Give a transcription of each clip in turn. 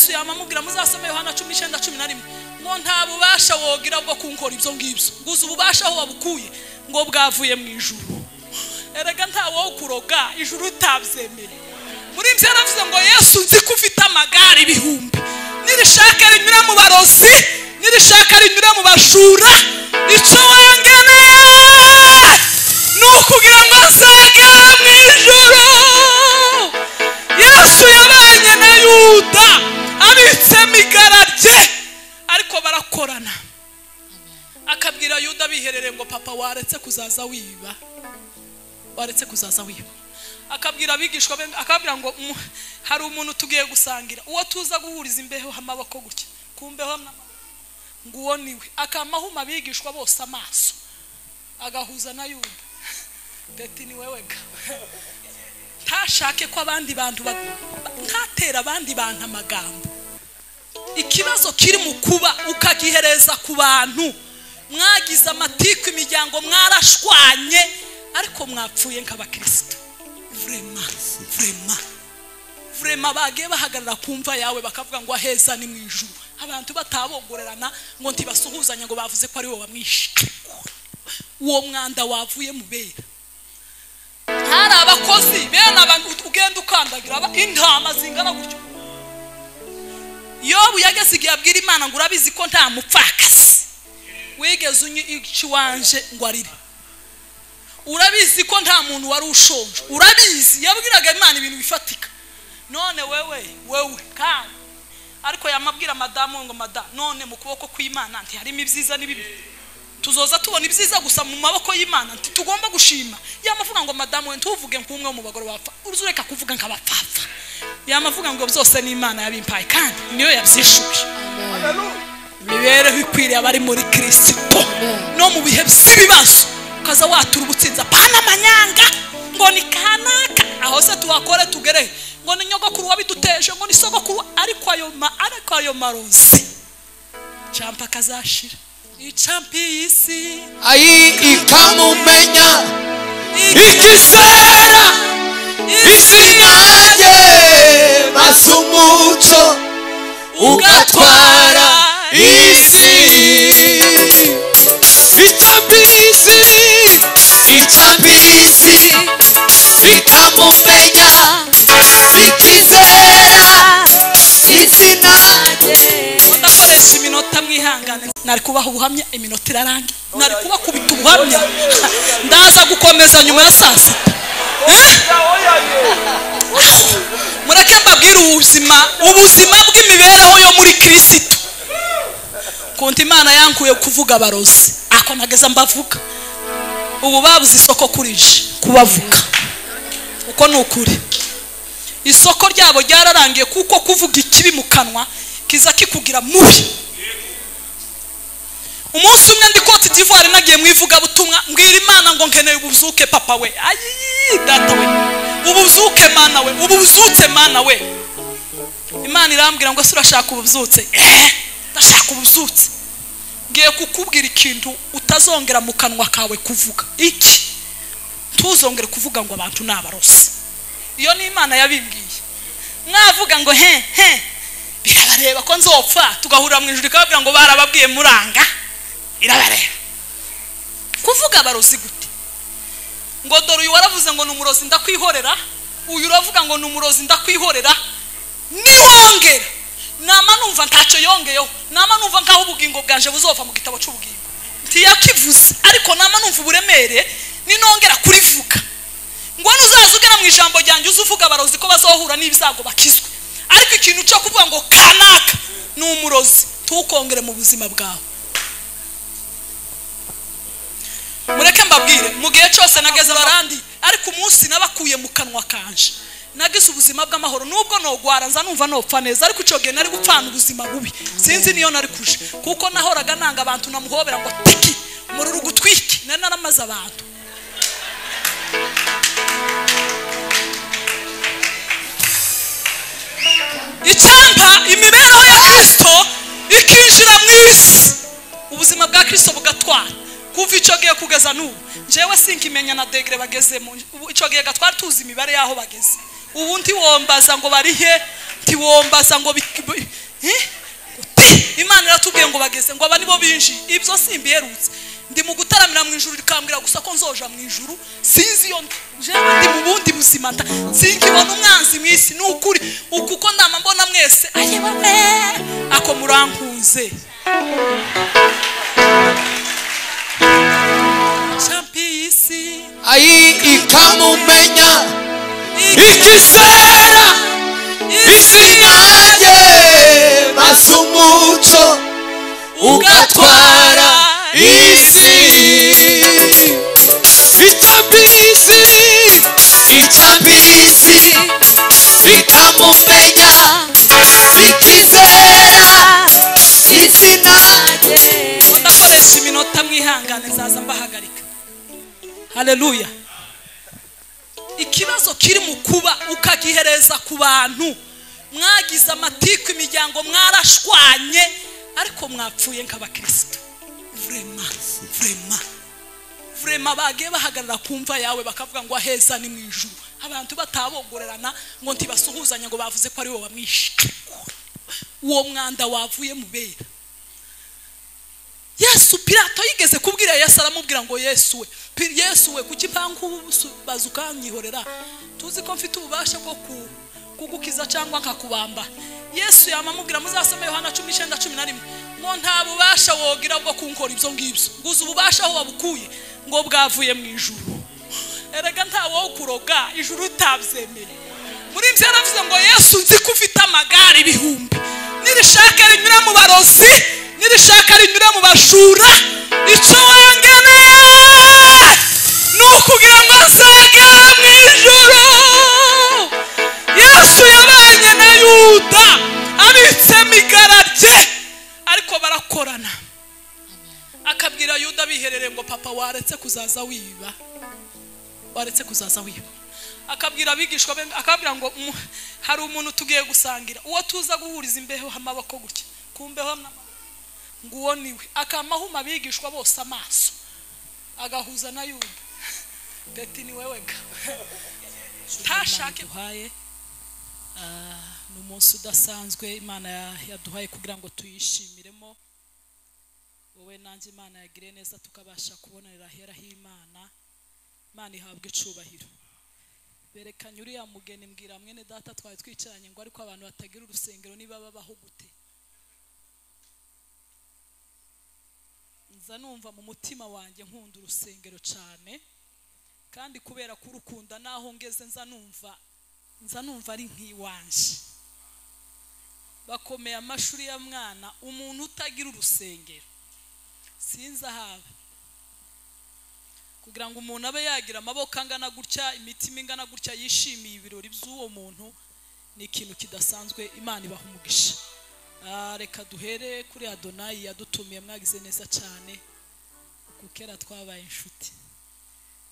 Yesu yamamubwira muzasome Yohana 10:11 ngo nta bubasha wogira bwo kunkora ibyo ngibyo nguza ububasha aho wabukuye ngo bwavuye mu ijuru. Erega nta wo kuroga ijuru utabyemeye. Muri ibyo yaravuze ngo Yesu nzi ko ufite amagare ibihumbi, nirishaka rinyura mu barozi, nirishaka rinyura mu bashura, icyo wangeneye nukugira ngo nzagere mu ijuru. Yesu yabanye na Yuda abitse migararye, ariko barakorana. Akabwira Yuda biherere ngo papa waretse kuzaza wiba, waretse kuzaza wiba. Akabwira abigishwa be akabwira ngo hari umuntu tugiye gusangira, uwo tuza guhuriza imbeho amaboko gutya kumbeho nguwo niwe. Akamahuma abigishwa bose amaso agahuza na Yuda. Beti ni wewe ga ntashake ko abandi bantu ntatera abandi bantu amagambo. Ikibazo kiri mu kuba ukagihereza ku bantu mwagize amatiku, imiryango mwarashwanye, ariko mwapfuye nk'abakristo. Vrema bagiye bahagarara kumva yawe bakavuga ngo aheza ni mu ijuru. Abantu batabongorerana ngo ntibasuhuzanya ngo bavuze ko ari wowe wamwishe. Uwo mwanda wavuye mu bera. Hari abakozi bene abantu ugenda ukandagira intama zingana gutyo. Yobu yagesigiye abwira Imana ngo urabizi ko nta mupfakazi wigeze ikiwanje ngo arire. Urabizi ko nta muntu wari ushonje. Urabizi yabwiraga Imana ibintu bifatika. None wewe kandi ariko yamabwira madamu ngo madamu none mu kuboko kw'Imana nti harimo ibyiza n'ibibi. Tuzoza tubona ibyiza gusa mu maboko y'Imana nti tugomba gushima. Yamavuga ngo madamu we ntuvuge nk'umwe mu bagore bapfa, uruzureka kuvuga nk'abapfapfa. Yamavuga ngo byose ni Imana yabimpaye kandi niyo yabyishuje. Imibereho ikwiriye abari muri Kristo no mu bihe by'ibibazo kaza watura ubutsinza pana manyanga ngo ni kanaka aho se tuwakore tugere ngo ni nyogokuru wabiduteje ngo ni sogokuru, ariko ayo marozi champa kazashira icampi isi ayi ikamumenya ikisera isinage masumuco ugatwara isi icambisi ikamumenya ikizera isinage. Ndakoresha iminota mwihangane, nari kubaha ubuhamya iminota irarangiye, nari kubakubita ubuhamya ndaza gukomeza nyuma ya saa sita. Mureke mbabwire ubuzima bw'imibereho yo muri Kristo. Konti Imana yankuye kuvuga abarozi ako nageza mbavuga. Ubu babuze isoko kurije kubavuga uko nukuri. Isoko ryabo ryararangiye kuko kuvuga ikibi mu kanwa kiza kikugira mubi. Umunsi umwe ndi Cote d'Ivoire nagiye mwivuga butumwa mbwira Imana ngo nkeneye ubuzuke papa we. Ayi data we. Ubuzuke Mana we, ubuzutse Mana we. Imana irambwira ngo surashaka ubuzutse. Ndashaka ubuzutse. Ngiye kukubwira ikintu utazongera mu kanwa kawe kuvuga. Iki tuzongere kuvuga ngo abantu nabarosi. Iyo ni Imana yabimbwiye. Mwavuga ngo birabareba ko nzopfa tugahurira mu ijuru kababwira ngo barababwiye muranga. Irabareba. Kuvuga abarozi gute? Ngo dore uyu waravuze ngo numurozi ndakwihorera, uyu uravuga ngo numurozi ndakwihorera. Niwongera nama numva ntacyo yongeyeho, nama numva nkaho ubugingo bwanje buzova mu gitabo cy'ubugingo. Ntiyakivuze ariko nama numva uburemere ninongera kurivuga. Ngo nuzazugera mu ijambo ryanjye uzuvuga abarozi ko bazohura n'ibizago bakizwe. Ariko ikintu cyo kuvuga ngo kanaka ni umurozi tukongere mu buzima bwawe. Mureke mbabwire mu gihe cyose nageze barandi, ariko umunsi nabakuye mu kanwa kanje nagize ubuzima bw'amahoro. Nubwo nogwara nza numva nopfa neza, ariko ico gihe nari gupfana ubuzima bubi. Sinzi niyo nari kuje kuko nahoraga nanga abantu namuhobera ngo tiki umururu gutwiki nari naramaze abantu. Icampa imibereho ya Kristo ikinjira mw'isi, ubuzima bwa Kristo bugatwara. Kuva ico gihe kugeza n'ubu jewe sinkimenya na degré bagezemo. Ico gihe gatwara tuzi imibare yaho bageze. Ubu ntiwombaza ngo barihe, ntiwombaza ngo Imana iratubwiye ngo bageze ngo aba nibo binji ibyo simbiherutse ndi mu gutaramira mu ijuru rikambwira gusa ko nzoja mu ijuru sinzi yo ndi mu bundi buzima sinkibona umwanzi mu isi n'ukuri ukuko ndama mbona mwese ayewe ako murankunze champisi ayi ikamumenya ikisera isinage masumuco ugatwara isi ichambisi ikamumenya ikizera isinage. ndakoresha iminota mwihangane zaza mbahagarika. Haleluya. Ikibazo kiri mu kuba ukagihereza ku bantu mwagize amatiku imiryango mwarashwanye ariko mwapfuye nk'abakristo. Vrema bagiye bahagarara kumva yawe bakavuga ngo aheza ni mu ijuru. Abantu batabogorerana ngo ntibasuhuzanya ngo bavuze ko ari wowe wamwishe. Uwo mwanda wavuye mu bera. Yesu Pilato yigeze kubwira Yesu aramubwira ngo Yesu we kuki mpangu bazukanyihorera tuzi ko mfite ububasha bwo kugukiza cyangwa nkakubamba. Yesu yamamubwira muzasome Yohana 19:11 ngo nta bubasha wogira bwo kunkora ibyo ngibyo nguza ububasha aho wabukuye ngo bwavuye mu ijuru. Erega nta wo kuroga ijuru utabyemeye. Muri mvye yaravuze ngo Yesu nzi ko ufite amagare ibihumbi nirishaka rinyura mu barozi nirishaka rinyura mu bashura ico wangeneye nukugira ngo azagera mu ijuru. Yesu yabanye na Yuda abitse migarage ariko barakorana. Akabwira Yuda biherere ngo papa waretse kuzaza wiba akabwira abigishwa be akabwira ngo hari umuntu tugiye gusangira uwo tuza guhuriza imbeho amaboko gutya kumbeho nguwo niwe akamahuma abigishwa bose amaso agahuza na Yuda beti ni wewe ga tashake duhaye n'umunsi udasanzwe Imana yaduhaye kugira ngo tuyishimiremo. Wowe nanjye Imana yagire neza tukabasha kubonera hera h'Imana. Imana ihabwe icubahiro. Berekanye uriya mugeni mbwira mwene data twari twicaranye ngo ariko abantu batagira urusengero niba babaho gute. Nza numva mu mutima wanjye nkunda urusengero cyane kandi kubera kurukunda naho ngeze nza numva ari nk'iwanje. Bakomeye amashuri ya mwana umuntu utagira urusengero sinza haba kugira ngo umuntu abe yagira amaboko angana gutya imitima ingana gutya yishimiye ibirori by'uwo muntu ni ikintu kidasanzwe. Imana ibaha umugisha. Reka duhere kuri Adonai yadutumiye mwagize neza cyane kukera twabaye inshuti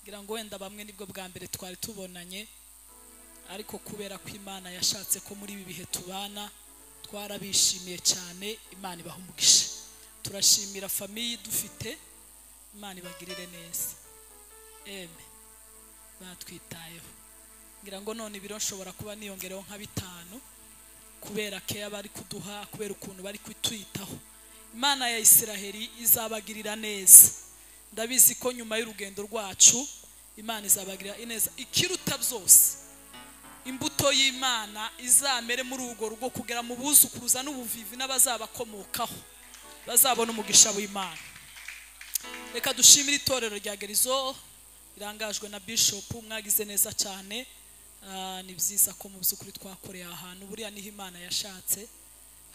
ngira ngo wenda bamwe nibwo bwa mbere twari tubonanye ariko kubera ko Imana yashatse ko muri ibi bihe tubana twarabishimiye cyane. Imana ibaha umugisha. Turashimira famille dufite. Imana ibagirire neza. Batwitayeho ngira ngo none ibiro nshobora kuba niyongereho nka 5 kubera ke abari kuduha kubera ukuntu bari kwitwitaho. Imana ya Isiraheli izabagirira neza. Ndabizi ko nyuma y'urugendo rwacu Imana izabagirira neza ikiruta byose. Imbuto y'Imana izamere muri urugo rugo kugera mu buzukuruza n'ubuvivi n'abazabakomokaho bazabona umugisha w'Imana. Reka dushimire itorero rya Gerizo irangajwe na Bishop mwagize neza cyane. Ni byiza ko mu byukuri twakoreye ahantu buriya niho Imana yashatse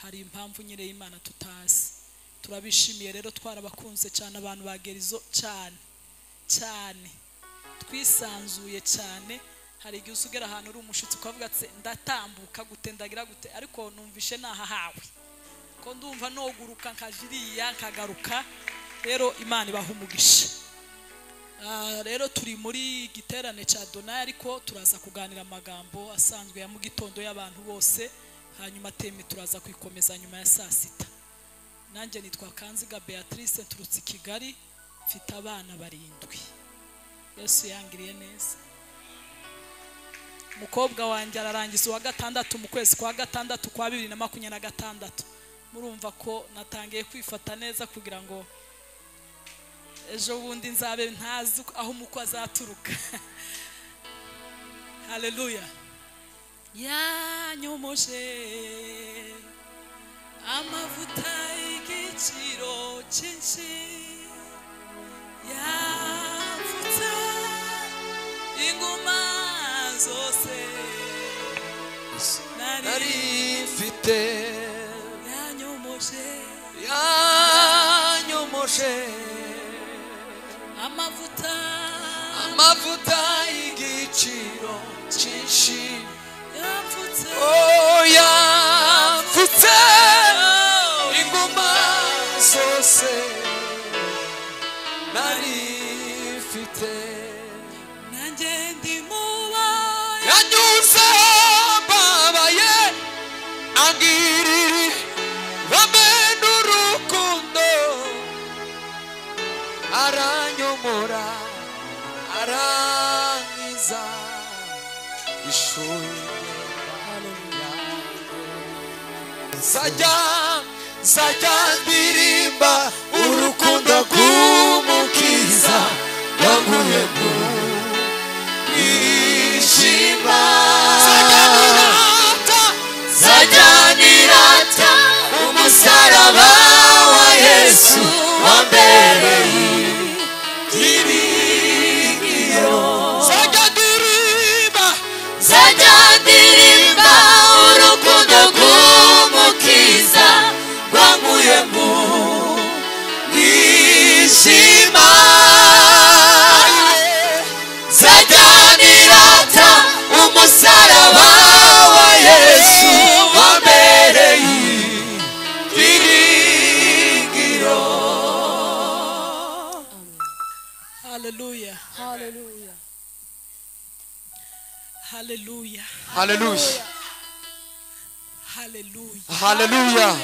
hari impamvu nyire y'Imana tutazi. Turabishimiye rero twarabakunze cyane abantu ba Gerizo cyane twisanzuye cyane. Hari igihe usugera ahantu uri umushitsi ukavuga ati ndatambuka gute ndagira gute ariko numvishe nahahawe ko ndumva noguruka nkajiriya nkagaruka. Rero Imana ibaha umugisha. Rero turi muri giterane cha Adonai ariko turaza kuganira amagambo asanzwe ya mu gitondo y'abantu bose hanyuma teme turaza kwikomeza nyuma ya saa sita. Nanjye nitwa Kanziga Beatrice turutse Kigali mfite abana 7. Yesu yangiriye neza. Mukobwa wanjye ararangiza wa 6 mu kwezi kwa 6 kwa 2026 murumva ko natangiye kwifata neza kugira ngo ejo bundi nzabe ntazi aho umukwe azaturuka. Haleluya. Yanyomoje amavuta y'igiciro cyinshi, yavutse inguma zose nari mfite, yanyomoje amavuta y'igiciro cyinshi, yavutse yavutse inguma zose nari mfite, nanjye ndi muba yanyuze babaye angiriri bamena urukundo, aranyomora arankiza ishuri Sajya ndirimba urukundo rw'umukiza wankuye mu mwijima, sajya nirata umusaraba wa Yesu wambereye ibyiringiro, sajya ndirimba urukundo rw'umukiza wankuye mu mwijima, sajya nirata umusaraba wa Yesu wambereye ibyiringiro. Haleluya. Haleluya. Haleluya. Hallelujah. Haleluya. Hallelujah.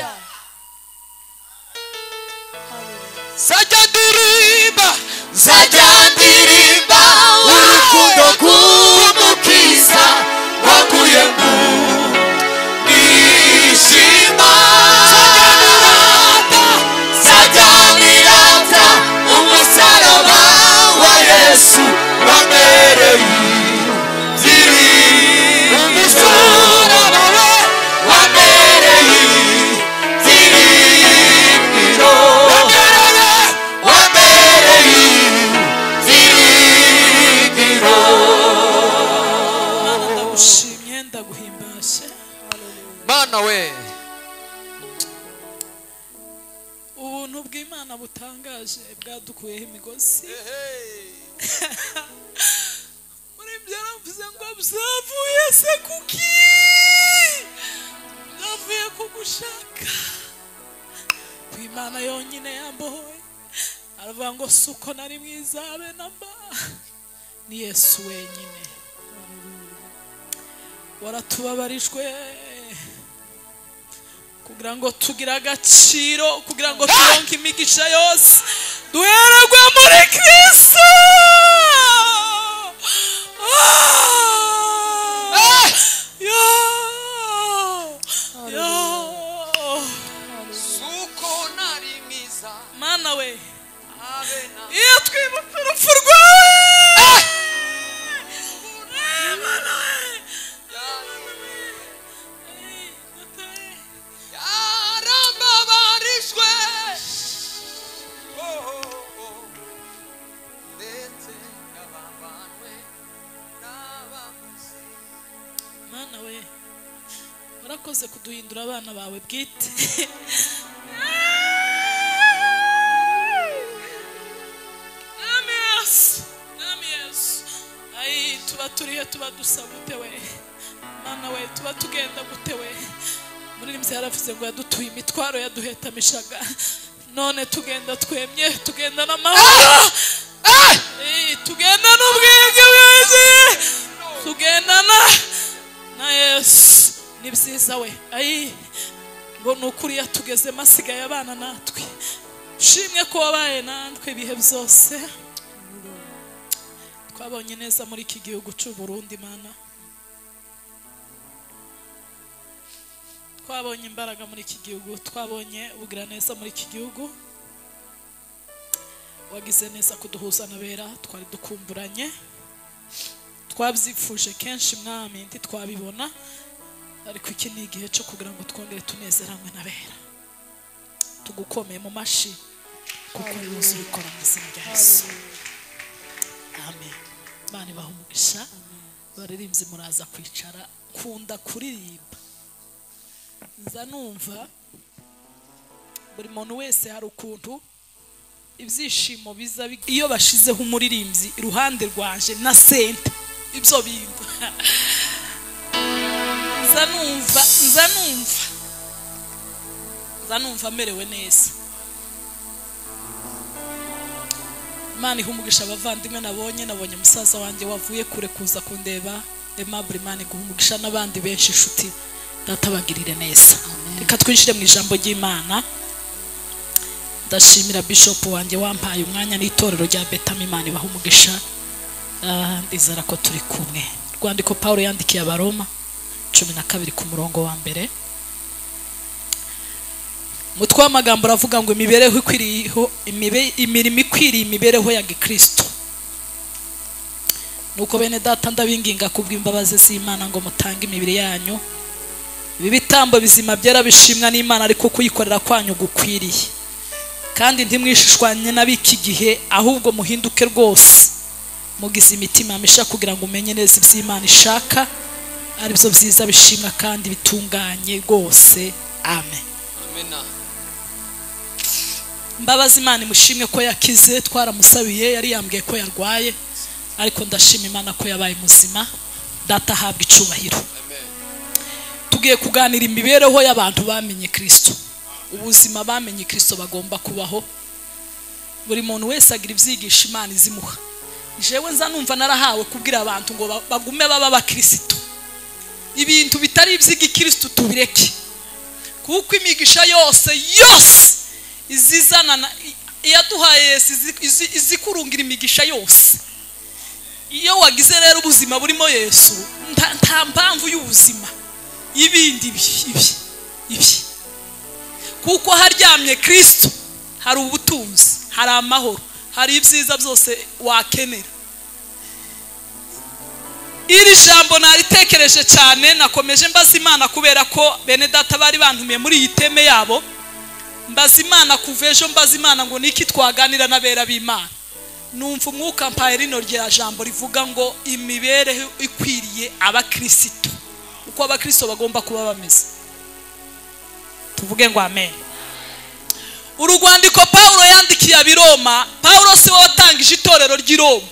Sajya ndirimba urukundo rw'umukiza wankuye mu mwijima, sajya nirata umusaraba wa Yesu wambereye Mana we, ubuntu bw'Imana butangaje bwadukuyeho imigozi. Muri byaravuze ngo byavuye se kuki, byavuye kugushaka kw'Imana yonyine yambohoye. Aravuga ngo suko nari mwiza be namba, ni Yesu wenyine. Waratubabarijwe kugira ngo tugire agaciro, kugira ngo turonke imigisha yose duhererwe muri Kristo. suko nari mwiza Mana we, abena iyo twibuka urupfu rwawe, Mana we, yarambabarijwe ndetse n'ababanwe n'abamuzi. Mana we, warakoze kuduhindura abana bawe bwite. Ai tuba turihe, tuba dusaba gute we Mana we, tuba tugenda gute we. Muri rimwe yaravuze ngo yadutuye imitwaro yaduhetamishaga, none tugenda twemye, tugenda n'amahoro, tugenda n'ubwenge bwinshi, tugendana na Yesu. Ni byiza we, ai ngo nukuri yatugeze masigaye abana natwe. Shimwe ko wabaye natwe ibihe byose. Twabonye neza muri iki gihugu cy'u Burundi Mana. twabonye imbaraga muri iki gihugu, twabonye ubugiraneza muri iki gihugu. Wagize neza kuduhuza n'abera twari dukumburanye, twabyifuje kenshi mwami ntitwabibona, ariko iki ni igihe cyo kugira ngo twongere tunezeranwe n'abera. Tugukomeye mu mashi kuko Yesu ubikora mu izina rya Yesu. Amen. Imana ibahe umugisha. Baririmbyi muraza kwicara. Kunda kuririmba, nza numva buri muntu wese hari ukuntu ibyishimo biza iyo bashizeho umuririmbyi iruhande rwanje na sente ibyo bintu nza numva merewe neza. Imana ihumugisha abavandimwe nabonye musaza wanjye wavuye kure kuza kundeba, Aimable Imana iguhumugisha n'abandi benshi inshuti, databagirire neza. Reka twinjire mu ijambo ry'Imana. Ndashimira bishop wanjye wampaye umwanya n'itorero rya Betami, Imana ibahumugisha. Ndizera ko turi kumwe. Rwandiko Paulo yandikiye Abaroma 12 ku murongo wa mbere. Mutwe w'amagambo ravuga ngo imibereho ikwiriyeho imirimo ikwiriye imibereho ya Gikristo. Nuko bene data ndabinginga kubw'imbabazi z'Imana ngo mutange imibiri yanyu ibi bitambo bizima byera bishimwa n'Imana, ariko kuyikorera kwanyu gukwiriye. Kandi ntimwishishwanye n'abiki gihe, ahubwo muhinduke rwose mugize imitima misha kugira ngo umenye neza iby'Imana ishaka, ari byo byiza bishimwa kandi bitunganye rwose. Amen. Amena. Mbabazi Imana imushimwe ko yakize, twaramusabiye yari yambwiye ko yarwaye, ariko ndashima Imana ko yabaye muzima. Data habwa icubahiro. Amen. Tugiye kuganira imibereho y'abantu bamenye Kristo, ubuzima bamenye Kristo bagomba kubaho. Buri muntu wese agira ibyigisha Imana izimuha. Jewe nza numva narahawe kubwira abantu ngo bagume baba bakristo, ibintu bitari iby'igikristo tubireke, kuko imigisha yose izizana yaduhaye Yesu izikurungira imigisha yose. Iyo wagize rero ubuzima burimo Yesu, nta mpamvu y'ubuzima ibindi ibi kuko haryamye Kristo hari ubutunzi, hari amahoro, hari ibyiza byose wakenera. Iri jambo naritekereje cyane, nakomeje mbaza Imana kubera ko bene data bari bantumiye muri iyi teme yabo. Mbaza Imana kuva ejo, mbaza Imana ngo niki twaganira n'abera b'Imana. Numva umwuka mpaye rino rya jambo rivuga ngo imibereho ikwiriye abakristo, uko abakristo bagomba kuba bameze. Tuvuge ngo amen. Urugwandiko Paulo yandikiye Abiroma, Paulo si watangije itorero ry'i Roma.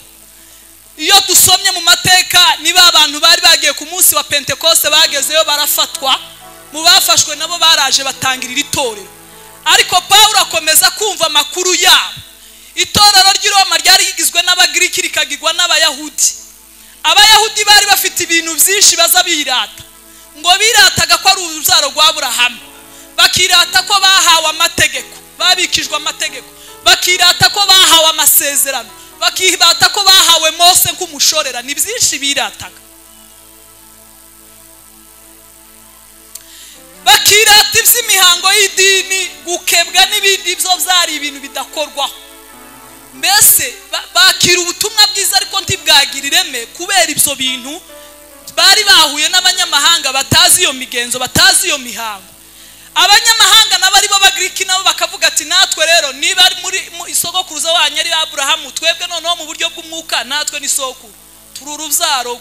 Iyo dusomye mu mateka, niba abantu bari bagiye ku munsi wa Pentecoste bagezeyo barafatwa, mu bafashwe nabo baraje batangirira itorero. Ariko Paulo akomeza kumva amakuru yabo. Itorero ry'i Roma ryari rigizwe n'Abagiriki rikagirwa n'Abayahudi. Abayahudi bari bafite ibintu byinshi baza birata, ngo birataga ko ari urubyaro rwa Aburahamu, bakirata ko bahawe amategeko, babikijwe amategeko, bakirata ko bahawe amasezerano, bakirata ko bahawe Mose nk'umushorera. Ni byinshi birataga, bakirata iby'imihango y'idini, gukebwa n'ibindi byo byari ibintu bidakorwaho. Mbese bakira ubutumwa bwiza ariko ntibwagira ireme, kubera ibyo bintu bari bahuye n'abanyamahanga batazi iyo migenzo, batazi iyo mihango. Abanyamahanga nabo ari bo Bagiriki nabo bakavuga ati natwe rero niba ari muri isogokuruza wanyu ari Aburahamu, twebwe noneho mu buryo bw'umwuka natwe ni sokuru, turi urubyaro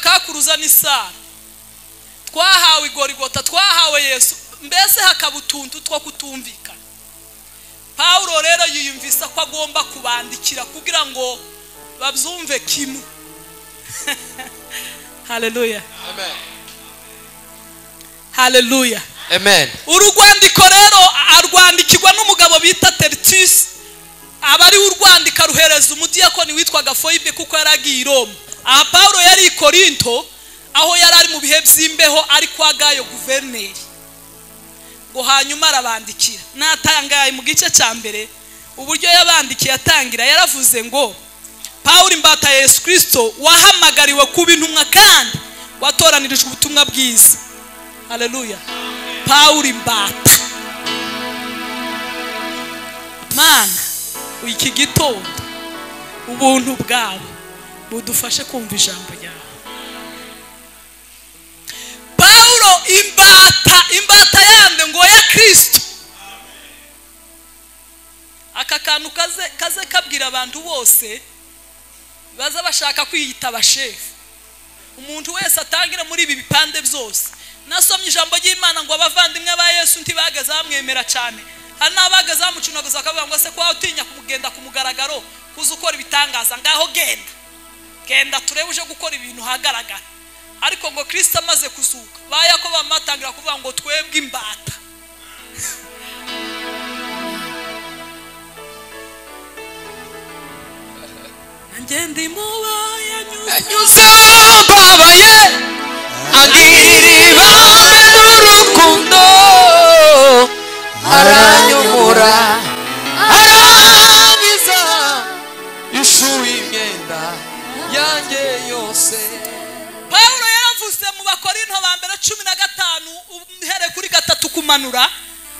kakuruza ni Sara, twahawe Igorigota, twahawe Yesu. Mbese hakaba utuntu two kutumvikana. Paulo rero yiyumvisa ko agomba kubandikira kugira ngo babyumve kimwe. Hallelujah. Amen. Hallelujah. Amen. Urugwandiko rero arwandikirwa n'umugabo bita Tertius, abari urwandika ruhereza umudiyakoni witwaga Foibe kuko yaragiye i Roma. Aha Paulo yari i Korinto, aho yari ari mu bihe by'imbeho, ari kwa Gayo guverineri. Ngo hanyuma arabandikira. Natangaye mu gice cya mbere uburyo yabandikiye atangira, yaravuze ngo Paulo imbata Yesu Kristo wahamagariwe kuba intumwa kandi watoranirijwe ubutumwa bwiza. haleluya. Pawulo imbata. Mana iki gitondo ubuntu bwawe budufashe kumva ijambo ryawe. Pawulo imbata yande ngo ya Kristo. Aka kantu kaze kabwira abantu bose baza bashaka kwiyita abashefu. Umuntu wese atangira muri ibi bipande byose. Nasomye ijambo ry'Imana ngo abavandimwe ba Yesu ntibagaze bamwemera cyane. Hari n'abagaze bamucunaguza akavuga ngo se kwa utinya kumugenda kumugaragaro kuza ukora ibitangaza, ngaho genda turebe uje gukora ibintu hagaragara. Ariko ngo Kristo amaze kuzuka bayako bamatangira kuvuga ngo twebwe imbata. Ngende muba yanyuze babaye agirira n'urukundo aranyumura arangiza ishuye imyenda yanjye yose. Pawulo yaravuze mu Bakorinto ba mbere 15 uhere kuri 3 kumanura,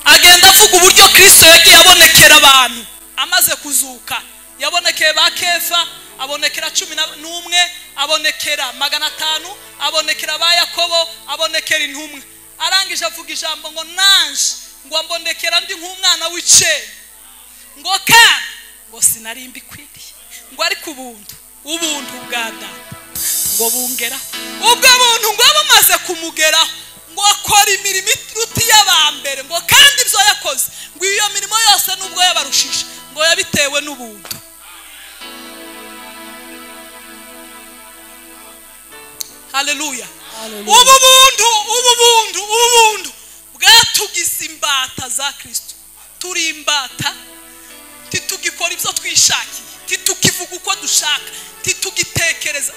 agenda avuga uburyo Kristo yagiye abonekera abantu amaze kuzuka. Yabonekeye ba Kefa, abonekera 11, abonekera 500, abonekera ba Yakobo, abonekera intumwe. Arangije avuga ijambo ngo nanje ngo mbonekera ndi nk'umwana w'icene, ngo kandi ngo sinarimbi kwiriye, ngo ariko ubuntu bwa Data ngo bungera. Ubwo buntu ngo bumaze kumugeraho ngo akora imirimo iruti y'abambere, ngo kandi ibyo yakoze ngo iyo mirimo yose nubwo yabarushije ngo yabitewe n'ubuntu. Haleluya. Ubuntu bwatugize imbata za Kristo. Turi imbata, titugikora ibyo twishakiye, titukivuga uko dushaka, titugitekereza.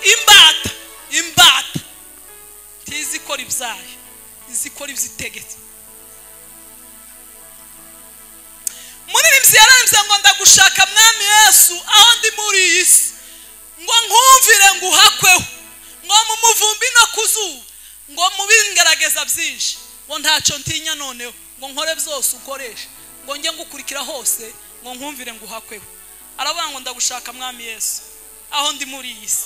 Imbata tizikora ibyayo, izikora ibyitegetse. Muri nimziyarambye ngo ndagushaka mwami Yesu aho ndi muri iyi si, ngo nkumvire nguhakweho, ngo mu muvumbi no kuzuba, ngo mubingerageza byinshi, ngo ntacyo ntinya noneho, ngo nkore byose ukoresha, ngo nge ngukurikira hose, ngo nkumvire nguhakweho. Aravuga ngo ndagushaka mwami Yesu aho ndi muri iyi si.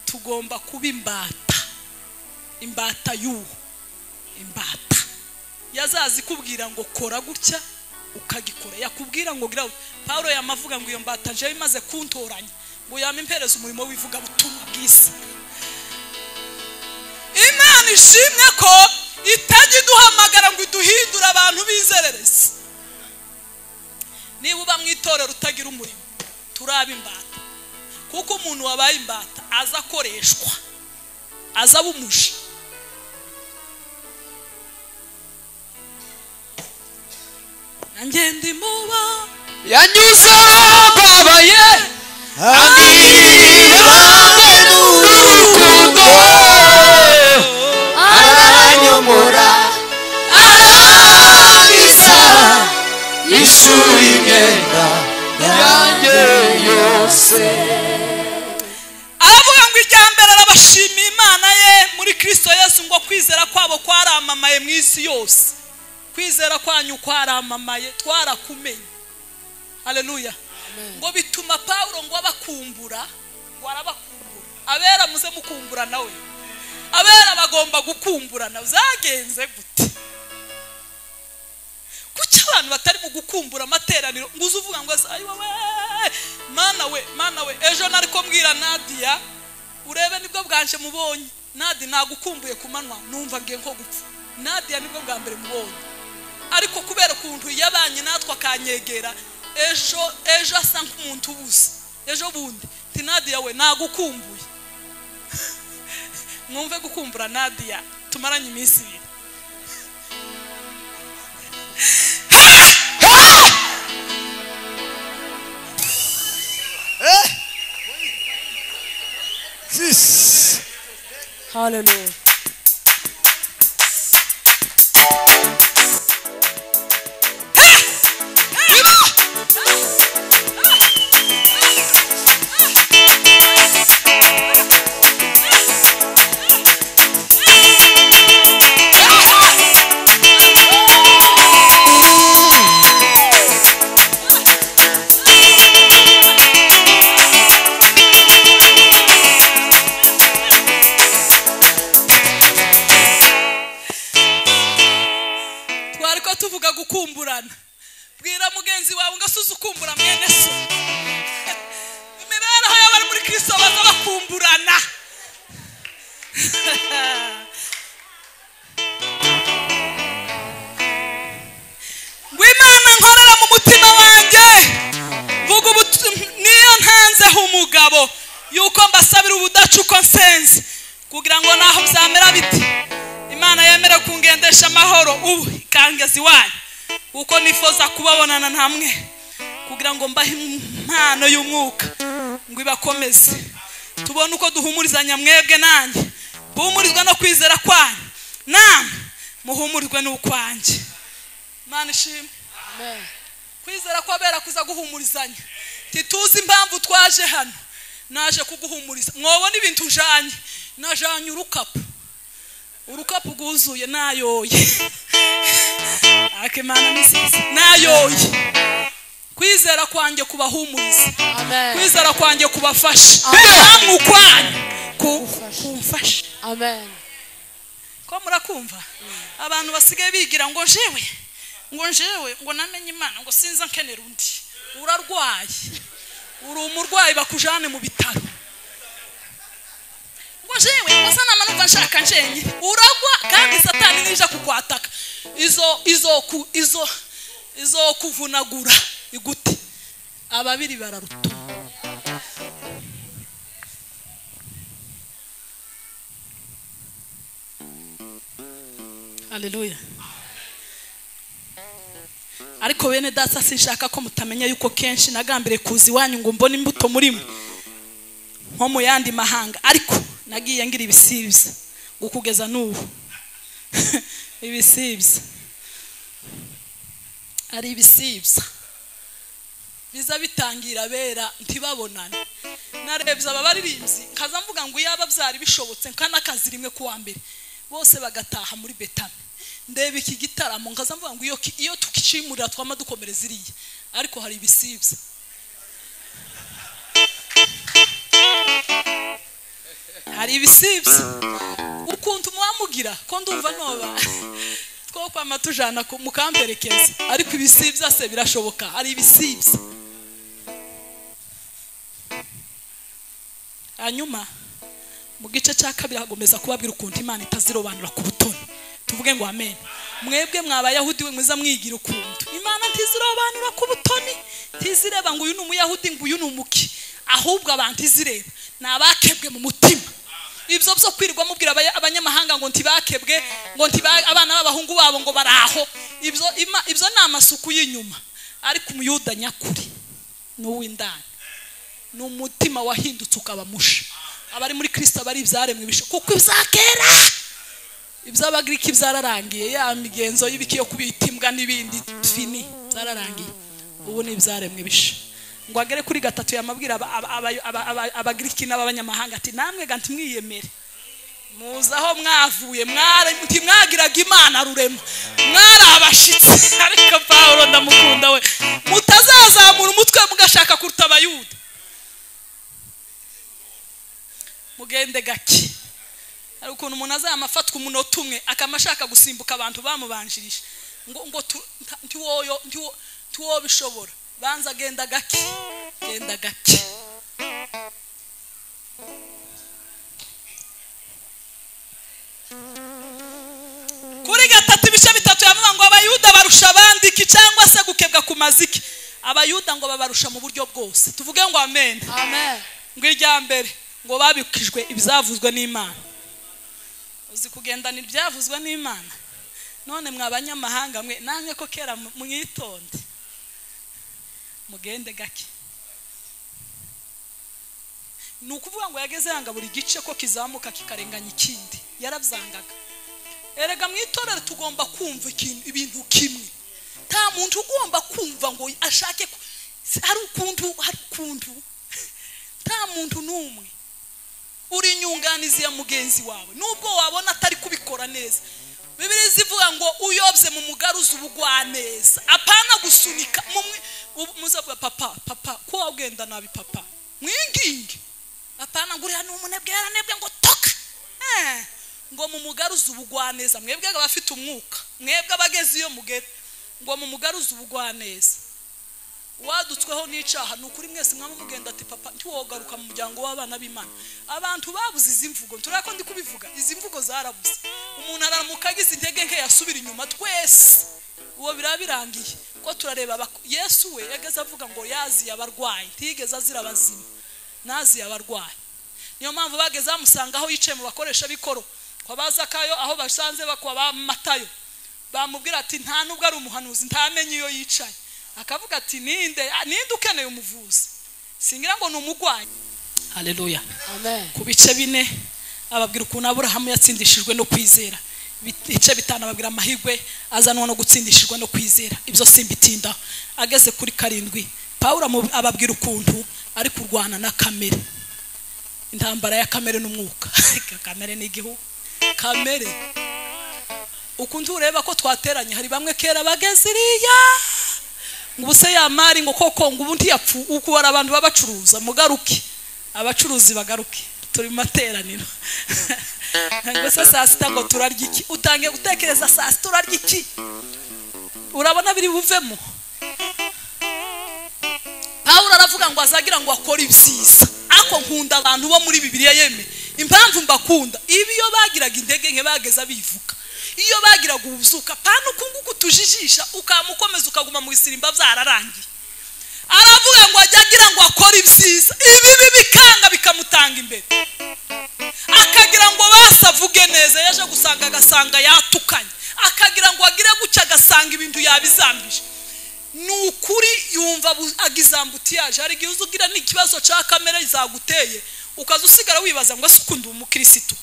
Tugomba kuba imbata imbata yazazi kubwira ngo kora gutya ukagikora, yakubwira ngo gira. Paulo yamavuga ngo iyo mbata nje imaze kuntoranya ngo yamimpereza umurimo wivuga butumwa bw'isi. Imana ishimwe ko itajya duhamagara ngo iduhindura abantu bizerereza. Niba uba mwitorero utagira umurimo, turaba imbata. Kuko umuntu wabaye imbata aza koreshwa, aza bumuja. Ngende muba yanyuze babaye agirira n'urukundo aranyumura arangiza ishuye imyenda yanjye yose. Aravuga ngo ijyambere arabashimiye Imana ye muri Kristo Yesu ngo kwizera kwabo kwaramamaye mu isi yose. Kwizera kwanyu kwaramamaye, twarakumenye. Haleluya. Ngo bituma Paulo ngo abakumbura, ngo arabakumbura. Abera muze mukumbura nawe. Abera bagomba gukumbura nawe. Zagenze gute? Kuki abantu batari mu gukumbura amateraniro ngo uzuvuga ngo ayi wowe mana we ejo nariko mbwira Nadia, urebe nibwo bwanje mubonye. Nadia nagukumbuye kumanwa numva ngiye nko gupfa. Nadia nibwo bwa mbere mubonye, ariko kubera ukuntu yabanye natwe akanyegera, ejo asa nk'umuntu ubuze. Ejo bundi ti Nadia we nagukumbuye. Mwumve gukumbura Nadia tumaranye iminsi 2. Hallelujah. tuvuga gukumburana bwira mugenzi wawe ngo asuze ukumbura mwene so imibereho y'abari muri Kristo baza bakumburana Imana nkorera mu mutima wanjye vuga niyo ntanzeho umugabo yuko mbasabira ubudacu uko nsenze kugira ngo naho byamera biti Imana yemere kungendesha amahoro ubu ikangezi wanyu uko nifuza kubabonana namwe kugira ngo mbahe impano y'umwuka ngo ibakomeze tubone uko duhumurizanya mwebwe nanjye buhumurizwa no kwizera kwanyu namwe muhumurizwe n'ukwanjye Imana ishimwe Amen. Kwizera kwabera kuza guhumurizanya tituzi impamvu twaje hano naje kuguhumuriza mwobona ibintu ujanye najanye urukapu guzuye nayoye akemana misisi nayoye kwizera kwanjye kubahumuriza Amen. kwizera kwanjye kubafasha namwe ukwanyu kumfasha Amen. ko murakumva abantu basigaye bigira ngo jewe ngo namenye Imana ngo sinza nkenera undi urarwaye uri umurwayi bakujane mu bitaro ngo jewe wasana manumva nshaka njenye uragwa kandi satani nije kukwataka izo kuvunagura iguti ababiri bararutuma Haleluya ariko bene data sinshaka ko mutamenya yuko kenshi nagambire kuzi wanyu ngo mbone imbuto murimo nko mu yandi mahanga ariko nagiye ngira ibisibye ngo kugeza n'ubu ibisibye ari ibisibye biza bitangira bera ntibabonane narebye ababaririmbyi kaza mvuga ngo yaba byari bishobotse nkanakazi rimwe kuwa mbere bose bagataha muri Betani ndebe iki gitaramo nkaza mvuga ngo iyo tukicimurira twama dukomereza iriye ariko hari ibisibye hari ibisibye ukuntu mwamugira ko ndumva noba two kwama tujana mu kamperekeza ariko ibisibye se birashoboka hari ibisibye hanyuma mu gice cya kabiri hagomeza kubabwira ukuntu Imana itazirobanura ku butoni tuvuge ngo amen mwebwe mwabayahudi we mwiza mwigira ukuntu Imana ntizirobanura ku butoni ntizireba ngo uyu ni umuyahudi ngo uyu ni umuki ahubwo abantu izireba nabakebwe mu mutima ibyo byo kwirirwa mubwira abanyamahanga ngo ntibakebwe ngo abana b'abahungu babo ngo baraho ibyo ni amasuku y'inyuma ariko umuyuda nyakuri n'uw'indani ni umutima wahindutse ukaba musha abari muri Kristo abari ibyaremwe bisho kuko ibyakera iby'abagiriki byararangiye ya migenzo y'ibiki yo kubita imbwa n'ibindi fini byararangiye ubu ni ibyaremwe bisho ngo agere kuri gatatu yamabwira abagiriki n'abanyamahanga ati namwe ganti mwiyemere muzaho mwavuye ntimwagiraga Imana rurema mwarabashitse ariko Paulo ndamukunda we mutazazamura umutwe mugashaka kuruta abayuda mugende gake ari ukuntu umuntu azamafatwa umunota umwe akamashaka gusimbuka abantu bamubanjirije ngo ntiwo bishobora banza genda gake kuri gatatu ibice bitatu yavuga ngo abayuda barusha abandiki cyangwa se gukebwa ku maziki abayuda ngo babarusha mu buryo bwose tuvuge ngo amen Amen. ngo irya mbere ngo babikijwe ibyavuzwe n'Imana uzi kugendana ibyavuzwe n'Imana none mwabanyamahanga mwe namwe ko kera mwitonde mugende gake nukuvuga ngo yageze yanga buri gice ko kizamuka kikarenganya ikindi yarabyangaga erega mwitorere tugomba kumva ibintu kimwe nta muntu ugomba kumva ngo ashake hari ukuntu nta muntu numwe uri nyunganizi ya mugenzi wawe nubwo wabona atari kubikora neza Bibiliya zivuga ngo uyobye mu mugaruzi ubugwaneza apana gusunika muzavuga papa ko wagenda nabi papa mwinginge apana nguri hano umunebwe yaranebwe ngo toka ngo mu mugaruzi ubugwaneza mwebwe abafite umwuka mwebwe abageze iyo mugere ngo mumugaruze ubugwaneza wadutsweho n'icaha nukuri mwese mwama mugenda ati papa ntiwogaruka mu muryango w'abana b'Imana. Abantu babuze izi mvugo turako ndi kubivuga, izi mvugo zarabuze. Umuntu aramukagize intege nke yasubira inyuma twese uwo birabirangiye ko turareba Yesu we yageze avuga ngo yazi abarwayi ntigeze azira abazima nazi abarwayi. Niyo mpamvu bageze amusanga aho yicaye mu bakoresha bikoro kwa Bazakayo aho basanze bakwa ba Matayo bamubwira ati nta nubwo ari umuhanuzi ntamenye iyo yicaye. Akavuga ati ninde ukeneye umuvuzi singira ngo numugwaye. Haleluya, amen. Ku bice bine ababwira ukuntu Aburahamu yatsindishijwe no kwizera, bice bitanu ababwira amahirwe azanwa no gutsindishirwa no kwizera. Ibyo simbitinda. Ageze kuri 7 Paulo ababwira ukuntu ari kurwana na kamere, intambara ya kamere n'umwuka. Kamere ni igihu, kamere ukuntu ureba ko twateranye hari bamwe kera bageziriya ngubuse ya mari ngo koko ngubundi yapfu ukubara abantu babacuruza mugaruki abacuruzi bagaruki turi materaniro. Ngo sasa sita ngo turarya iki utangiye gutekereza sasa turarya iki urabona biri buvemo. Paulo aravuga ngo azagira ngo akore ibisiza ako nkunda abantu bo muri Bibiliya yeme impamvu mbakunda ibiyo bagiraga indege nke bageza bivuka iyo bagiraga ubuzuka pana ukunguku tujijisha ukamukomeza ukaguma mu isirimba byararangiye. Aravuga ngo agira ngo akore ibisiza ibi bikanga bikamutanga imbere akagira ngo basavuge neza yaje gusanga agasanga yatukanye akagira ngo agire guca agasanga ibintu yabizambije. Nukuri yumva agizambuti yaje hari gihe uzugira n'ikibazo ca kamere izaguteye ukazusigara wibaza ngo asukunda umukristo.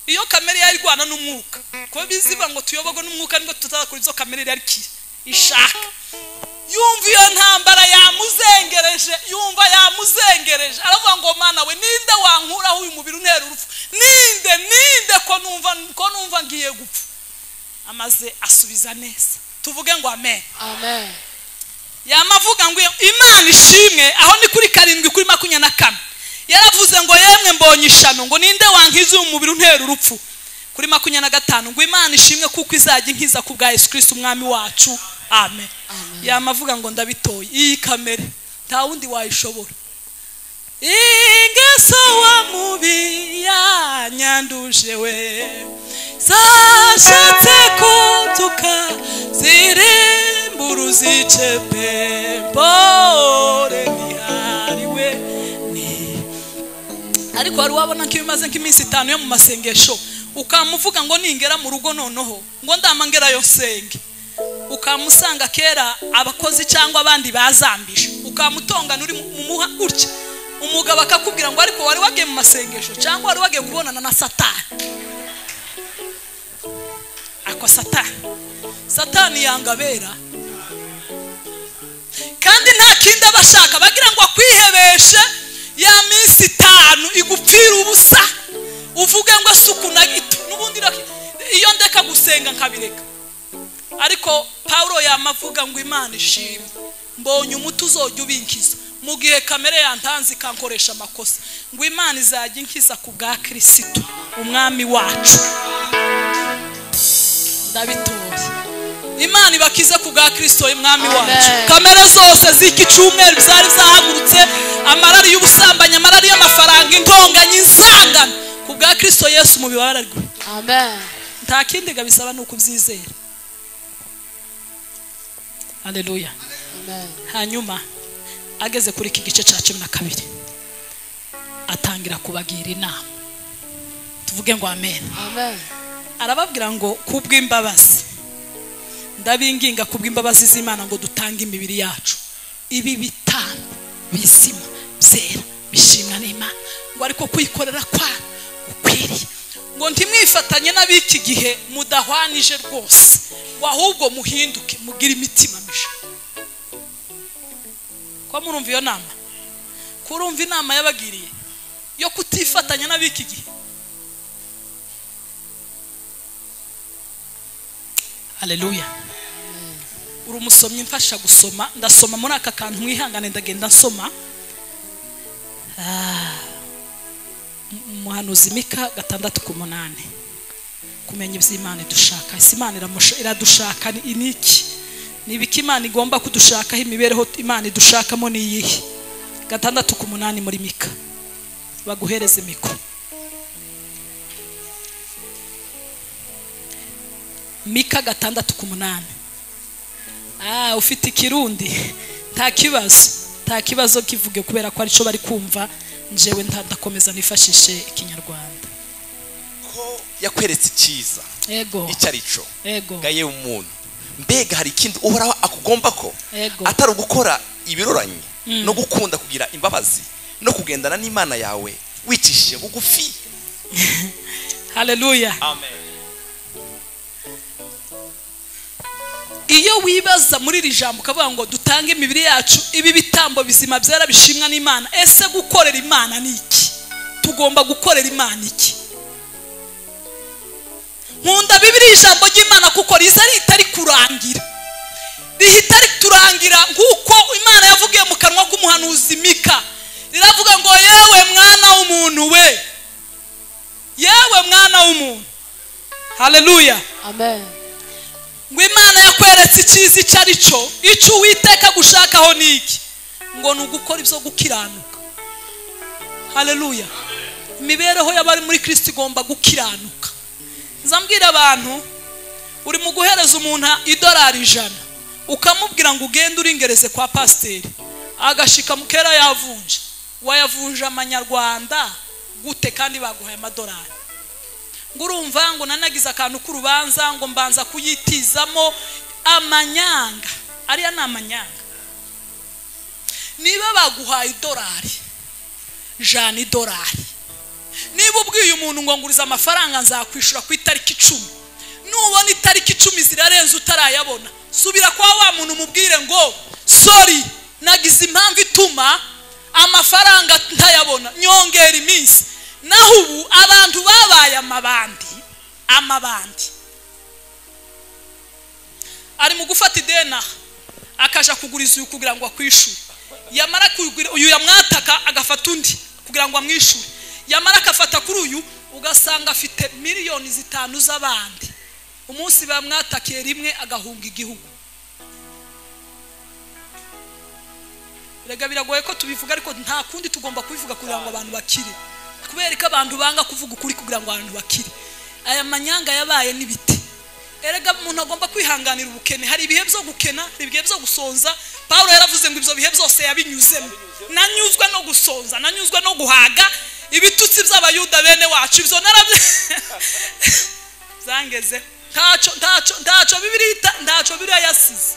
Iyo kamere yarwana n'umwuka ko biziba ngo tuyobogo n'umwuka ngo tutazakora izo kamere yari ishaka. Yumva iyo ntambara yamuzengereje aravuga ngo mana we ninde wankuraho uyu mubiri untera urupfu ninde ko numva ngiye gupfa. Amaze asubiza neza tuvuge ngo amen, amen. Yamavuga ngo Imana ishimwe aho ni kuri 7 kuri 24 yaravuze ngo yemwe mbonye ishano ngo ninde wankiza umubiri untera urupfu. Kuri 25 ngo Imana ishimwe kuko izajya inkiza ku bwa Yesu Kristo umwami wacu, amen, amen. Yamavuga ngo ndabitoye iyi kamere nta wundi wayishobora. Ingeso wa mubi yanyanduje we zashatse kutuka zirimburu zicepe pore nihariwe ni. Ariko wari wabona ko bimaze nk'iminsi 5 yo mu masengesho ukamuvuga ngo ningera mu rugo noneho ngo ndamangera yo senge ukamusanga kera abakozi cyangwa abandi bazambisha ukamutonga nuri mu muha gutya umugabo akakubwira ngo ariko wari wagiye mu masengesho cyangwa wari wagiye kubonana na Satani. Ako Satani yangabera kandi nta kindi abashaka bagira ngo akwihebeshe ya minsi 5 igupfira ubusa uvuge ngo sukuna gitu nubundi iyo ndeka gusenga nkabireka. Ariko Paulo yamavuga ngo Imana ishimwe mbonye umuti uzojya ubinkiza mu gihe kamere yantanze kankoresha amakosa ngo Imana izajya inkiza ku bwa Kristo umwami wacu. Ndabitoye Imana ibakize ku bwa Kristo umwami wacu. Kamere zose z'iki cyumweru bizari zahagurutse amarari y'ubusambanya amarari y'amafaranga intonganya insangano ku bwa Kristo Yesu mu bibararwe, amen. Nta kindi gabisaba nuko byizera. Haleluya, amen. Hanyuma ageze kuri iki gice cya 12 atangira kubagira inama tuvuge ngo amen, amen. Arababwira ngo kubw'imbabazi ndabinginga kubw'imbabazi z'Imana ngo dutange imibiri yacu ibi bitanu bizima byera bishimwa n'Imana ngo ariko kwikorera kwa ukwiriye ngo ntimwifatanye n'abiki gihe mudahwanije rwose ngo ahubwo muhinduke mugira imitima misha. Ko murumva iyo nama kurumva inama yabagiriye yo kutifatanya n'abiki gihe. Haleluya. Uri umusomyi mfasha gusoma ndasoma muri aka kantu mwihangane ndagenda nsoma Umuhanuzi Mika 6:8 kumenya iby'Imana dushaka. Imana iradushaka iniki nibiki Imana igomba kudushakaho imibereho Imana idushakamo niyihe 6:8 muri Mika baguhereze mikro Mika 6:8 ufite ikirundi nta kibazo kivuge kubera ko arico bari kumva njewe ndakomeza nifashishe ikinyarwanda ko yakweretse icyiza ego icyarico ego gaye umuntu mbega hari ikindi uhoraho akugomba ko atari gukora ibiroranye no gukunda kugira imbabazi no kugendana n'Imana yawe wicishije bugufi. Haleluya. Amen. Iyo wibaza muri iri jambo kavuga ngo dutange imibiri yacu ibi bitambo bizima byera bishimwa n'Imana, ese gukorera Imana niki? Tugomba gukorera Imana iki? Nkunda Bibiliya ijambo ry'Imana kuko riza ritari kurangira, rihita riturangira nkuko Imana yavugiye mu kanwa k'umuhanuzi Mika. Riravuga ngo yewe mwana w'umuntu we, yewe mwana w'umuntu. Haleluya. Amen. Ngo Imana yakweretse icyiza icarico, icyo Uwiteka gushakaho niki? Ngo nugukora ibyo gukiranuka. Haleluya. Imibereho y'abari muri Kristo igomba gukiranuka. Zambwira abantu uri mu guhereza umuntu $100 ukamubwira ngo ugende uringereze kwa pasiteri agashika mukera yavunje, wayavunje amanyarwanda gute kandi baguhaye $100? Ngo urumva ngo nanagize akantu k'urubanza ngo mbanza kuyitizamo amanyanga. Ariya ni amanyanga. Niba baguhaye $100 niba ubwiye umuntu ngo nguriza amafaranga nzakwishura ku itariki 10, nubona itariki 10 zirarenze utarayabona, subira kwa wa muntu mubwire ngo sorry nagize impamvu ituma amafaranga ntayabona, nyongera iminsi. Naho ubu abantu babaye amabandi ari mu gufata idena akaja kuguriza uyu kugira ngo akwishure, yamara kugura uyu yamwataka agafata undi kugira ngo amwishure, yamara akafata kuri uyu ugasanga afite miliyoni 5 z'abandi. Umunsi bamwatakiye rimwe agahunga igihugu. Rega biragoye ko tubivuga ariko nta kundi tugomba kubivuga kugira ngo abantu bakire, kubera ko abantu banga kuvuga ukuri kugira ngo abantu bakire. Aya manyanga yabaye nibiti. Erega umuntu agomba kwihanganira ubukene. Hari ibihe byo gukena, hari ibihe byo gusonza. Paulo yaravuze ngo ibyo bihe byose yabinyuzemo. Nanyuzwe no gusonza, nanyuzwe no guhaga ibitutsi by'abayuda bene wacu, ibyo narabye zangeze. Ntaco Bibiliya yasize.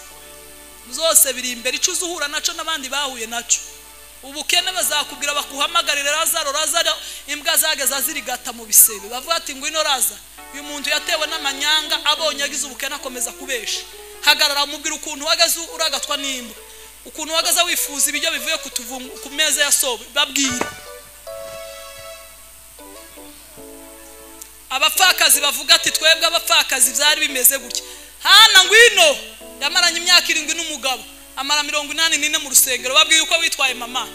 Zose biri imbere, icyo uzuhura naco nabandi bahuye naco. Ubukene bazakubwira bakuhamagarire Lazaro, imbwa zageza zirigata mu bisebe. Bavuga ati ngwino Lazaro, uyu muntu yatewe n'amanyanga, abonye agize ubukene akomeza kubesha. Hagarara umubwira ukuntu wagaze uragatwa n'imbwa, ukuntu wagaze wifuza ibijyo bivuye ku meza ya sobe. Babwira abapfakazi bavuga ati twebwe abapfakazi byari bimeze gutya. Hana ngwino yamaranye imyaka 7 n'umugabo, amara 84 mu rusengero. Babwiye uko witwaye mama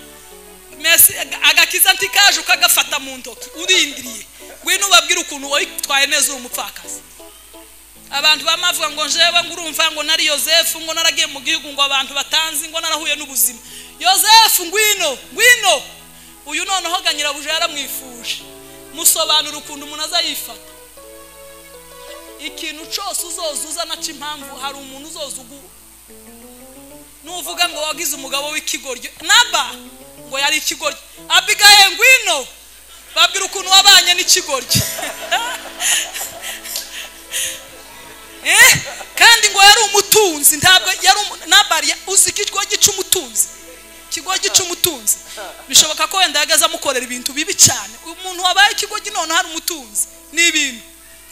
Messi agakiza ntikaje ukagafata mu ndoki urindiriye. Ngwino babwira ukuntu witwaye neza umupfakazi. Abantu bamavuga ngo njewe ngurumva ngo nari Yosefu, ngo naragiye mu gihugu, ngo abantu batanzi, ngo narahuye n'ubuzima. Yosefu ngwino uyu noneho ganyira buje yaramwifuje. Musobanura ukuntu umuntu azayifata. Ikintu cyose uzozuza naco impamvu hari umuntu uzozugura. Nuvuga ngo wagize umugabo w'ikigoryo naba ngo yari ikigoryo, Abigaye ngwino babwira ukuntu wabanye n'ikigoryo. Kandi ngo yari umutunzi, ntabwo yari Nabali uzi kigo gicumutunzi, kigo gicumutunzi. Bishoboka ko wenda yagaza mukorera ibintu bibi cyane. Umuntu wabaye ikigo none hari umutunzi n'ibintu.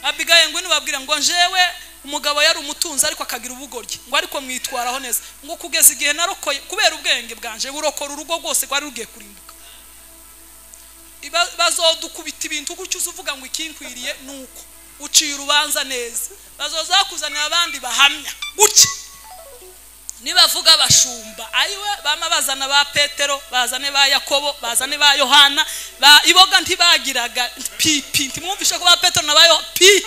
Abigaye ngwino babwira ngo njewe umugabo yari umutunzi ariko akagira ubugoryi, ngo ariko mwitwaraho neza, ngo kugeza igihe narokoye kubera ubwenge bwanje burokora urugo rwose kwari rugiye kurimbuka. Bazodukubita ibintu gutyo uvuga ngo ikinkwiriye nuko uciye urubanza neza. Bazoza kuzanira abandi bahamya gutya. Nibavuga abashumba ayiwe bama bazana ba Petero, bazane ba Yakobo, bazane ba Yohana, ba iboga ntibagiraga pipi. Ntimwumvisha ko ba Petero na ba Yohana pi.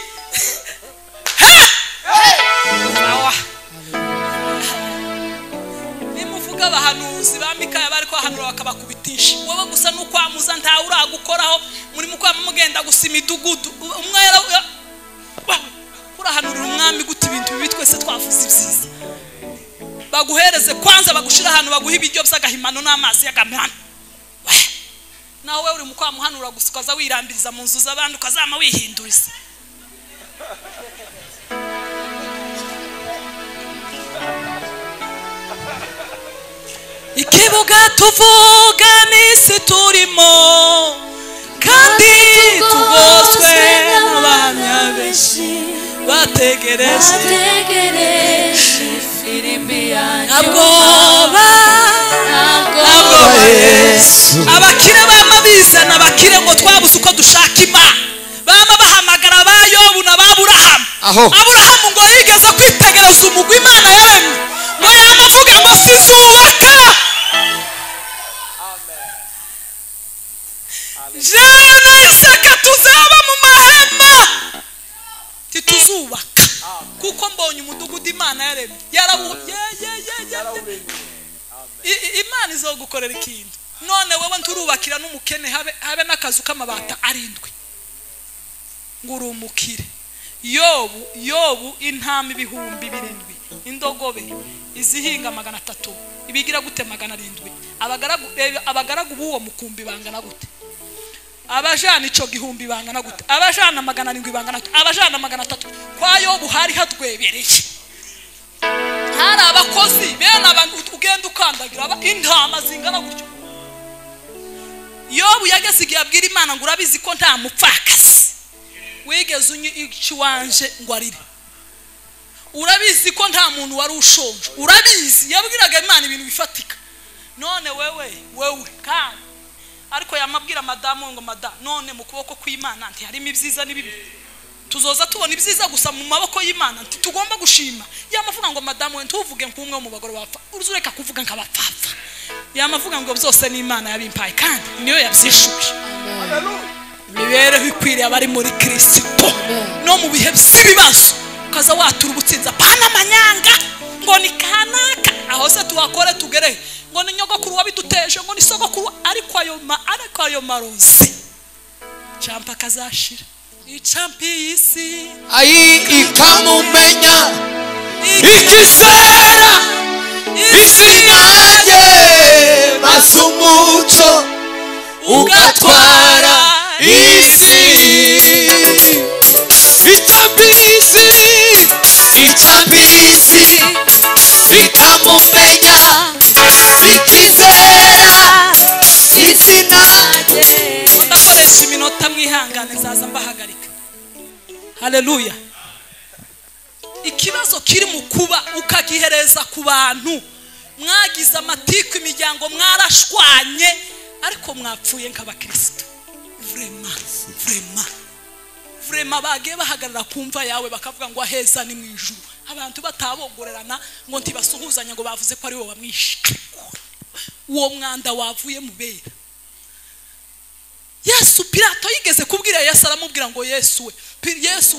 babahanuzi ba Mikaya bari kwahanura bakabakubitisha wowe gusa n'ukwamuza nta uragukoraho muri mukwama mugenda gusa imidugudu umwe urahanurira umwami guti ibintu bibi twese twavuze ibyiza baguhereze kwanza bagushira ahantu baguha ibiryo by'agahimano n'amazi y'agamana nawe uri mukwamuhanura gusa ukaza wirambiriza mu nzu z'abandi ukazama wihinduriza ikibuga tuvuga n'isi turimo kandi tugoswe n'abahamya benshi bategereje ifirimbi yanjye abwoba Yesu abakire bama bizana abakire ngo twabuze uko dushaka Imana bama bahamagara ba Yobu na Aburahamu Aburahamu ngo yigeze kwitegereza umugwi Imana yaremye ngo yamavuga ngo sizubaka jewe na Isaka tuzaba mu mahema tituzubaka kuko mbonye umudugudu Imana yaremye Imana izogukorera ikintu none wewe nturubakira n'umukene habe n'akazu k'amabata arindwi ngurumukire Yobu intama 7,000 indogobe izihinga 300 ibigira gute 700 abagaragu buwo mukumbi bangana gute abajana ico gihumbi bangana gute abajana 700 bangana gute abajana 300 kwa Yobu hari hatwebereye hari abakozi bene abantu ugenda ukandagira intama zingana gutyo Yobu yagasigiye abwira Imana ngo urabizi ko nta mupfakazi wigeze ikiwanje ngo arire urabizi ko nta muntu wari ushonje urabizi yabwiraga Imana ibintu bifatika none wewe kandi ariko yamabwira madamu ngo none mu kuboko kw'Imana nti harimo ibyiza n'ibibi tuzoza tubona ibyiza gusa mu maboko y'Imana nti tugomba gushima yamavuga ngo madamu we ntuvuge nk'umwe mu bagore bapfa uruzureka kuvuga nk'abapfapfa yamavuga ngo byose n'Imana yabimpaye kandi niyo yabyishuje imibereho ikwiriye abari muri Kristo no mu bihe by'ibibazo kaza watura ubutsinza pana amanyanga ngo ni kanaka aho se tuwakore tugere ngo ni nyogokuru wabiduteje ngo ni sogokuru ariko ayo marozi champa kazashira icampi isi ayi ikamumenya ikisera isinage masumuco ugatwara isi icambisi ikamumenya ikizera isinage ndakoresha iminota mwihangane zaza mbahagarika haleluya ikibazo kiri mu kuba ukagihereza ku bantu mwagize amatiku imiryango mwarashwanye ariko mwapfuye nk'abakristo vrema bagiye bahagarara kumva yawe bakavuga ngo aheza ni mu ijuru abantu batabogorerana ngo ntibasuhuzanya ngo bavuze ko ari wowe wamwishe uwo mwanda wavuye mu bera Yesu Pilato yigeze kubwira Yesu aramubwira ngo Yesu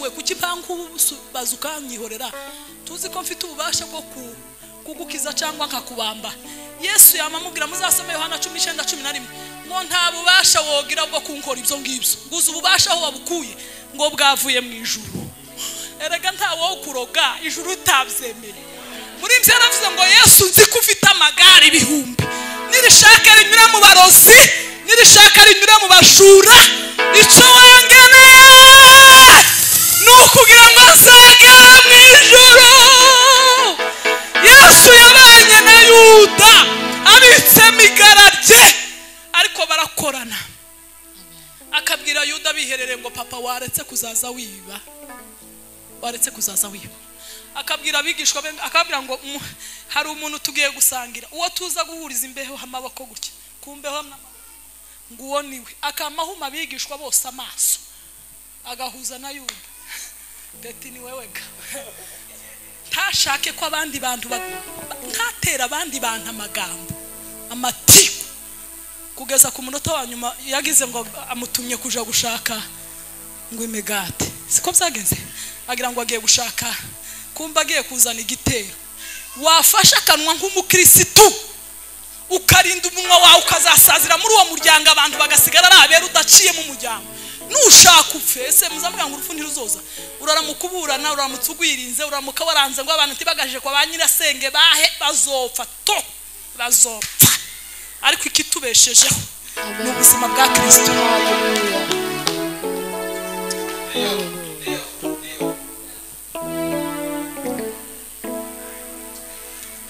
we kuki mpangu bazukanyihorera tuzi ko mfite ububasha bwo kugukiza cyangwa nkakubamba Yesu yamamubwira muzasome Yohana 19:11 ngo nta bubasha wogira bwo kunkora ibyo ngibyo nguza ububasha aho wabukuye ngo bwavuye mu ijuru erega nta wo kuroga ijuru utabyemeye muri mvye yaravuze ngo Yesu nzi ko ufite amagare 1000 nirishaka rinyura mu barozi nirishaka rinyura mu bashura ico wangeneye nukugira ngo azagera mu ijuru Yesu yabanye na Yuda abitse migararye ariko barakorana akabwira Yuda biherere ngo papa waretse kuzaza wiba akabwira abigishwa akabwira ngo hari umuntu tugiye gusangira uwo tuza guhuriza imbeho amaboko gutya kumbeho nguwo niwe akamahuma abigishwa bose amaso agahuza na Yuda beti ni wewe ga tashake ko abandi bantu ntatera abandi bantu amagambo amatiku kugeza ku munota wa nyuma yagize ngo amutumye kuja gushaka ngo imigate siko byagenze agira ngo agiye gushaka kumba agiye kuzana igitero wafasha kanwa nk'umukristo ukarinda umunwa wawe ukazasazira muri uwo muryango abantu bagasigara ari abera udaciye mu muryango nushaka upfe ese muzambwira ngo urupfu ntiruzoza uraramukuburana uraramutugwirinze uramuka waranze ngo abantu tibagaje kwa banyirasenge bahe bazopfa bazopfa ariko ikitubeshejeho ni ubuzima bwa Kristo.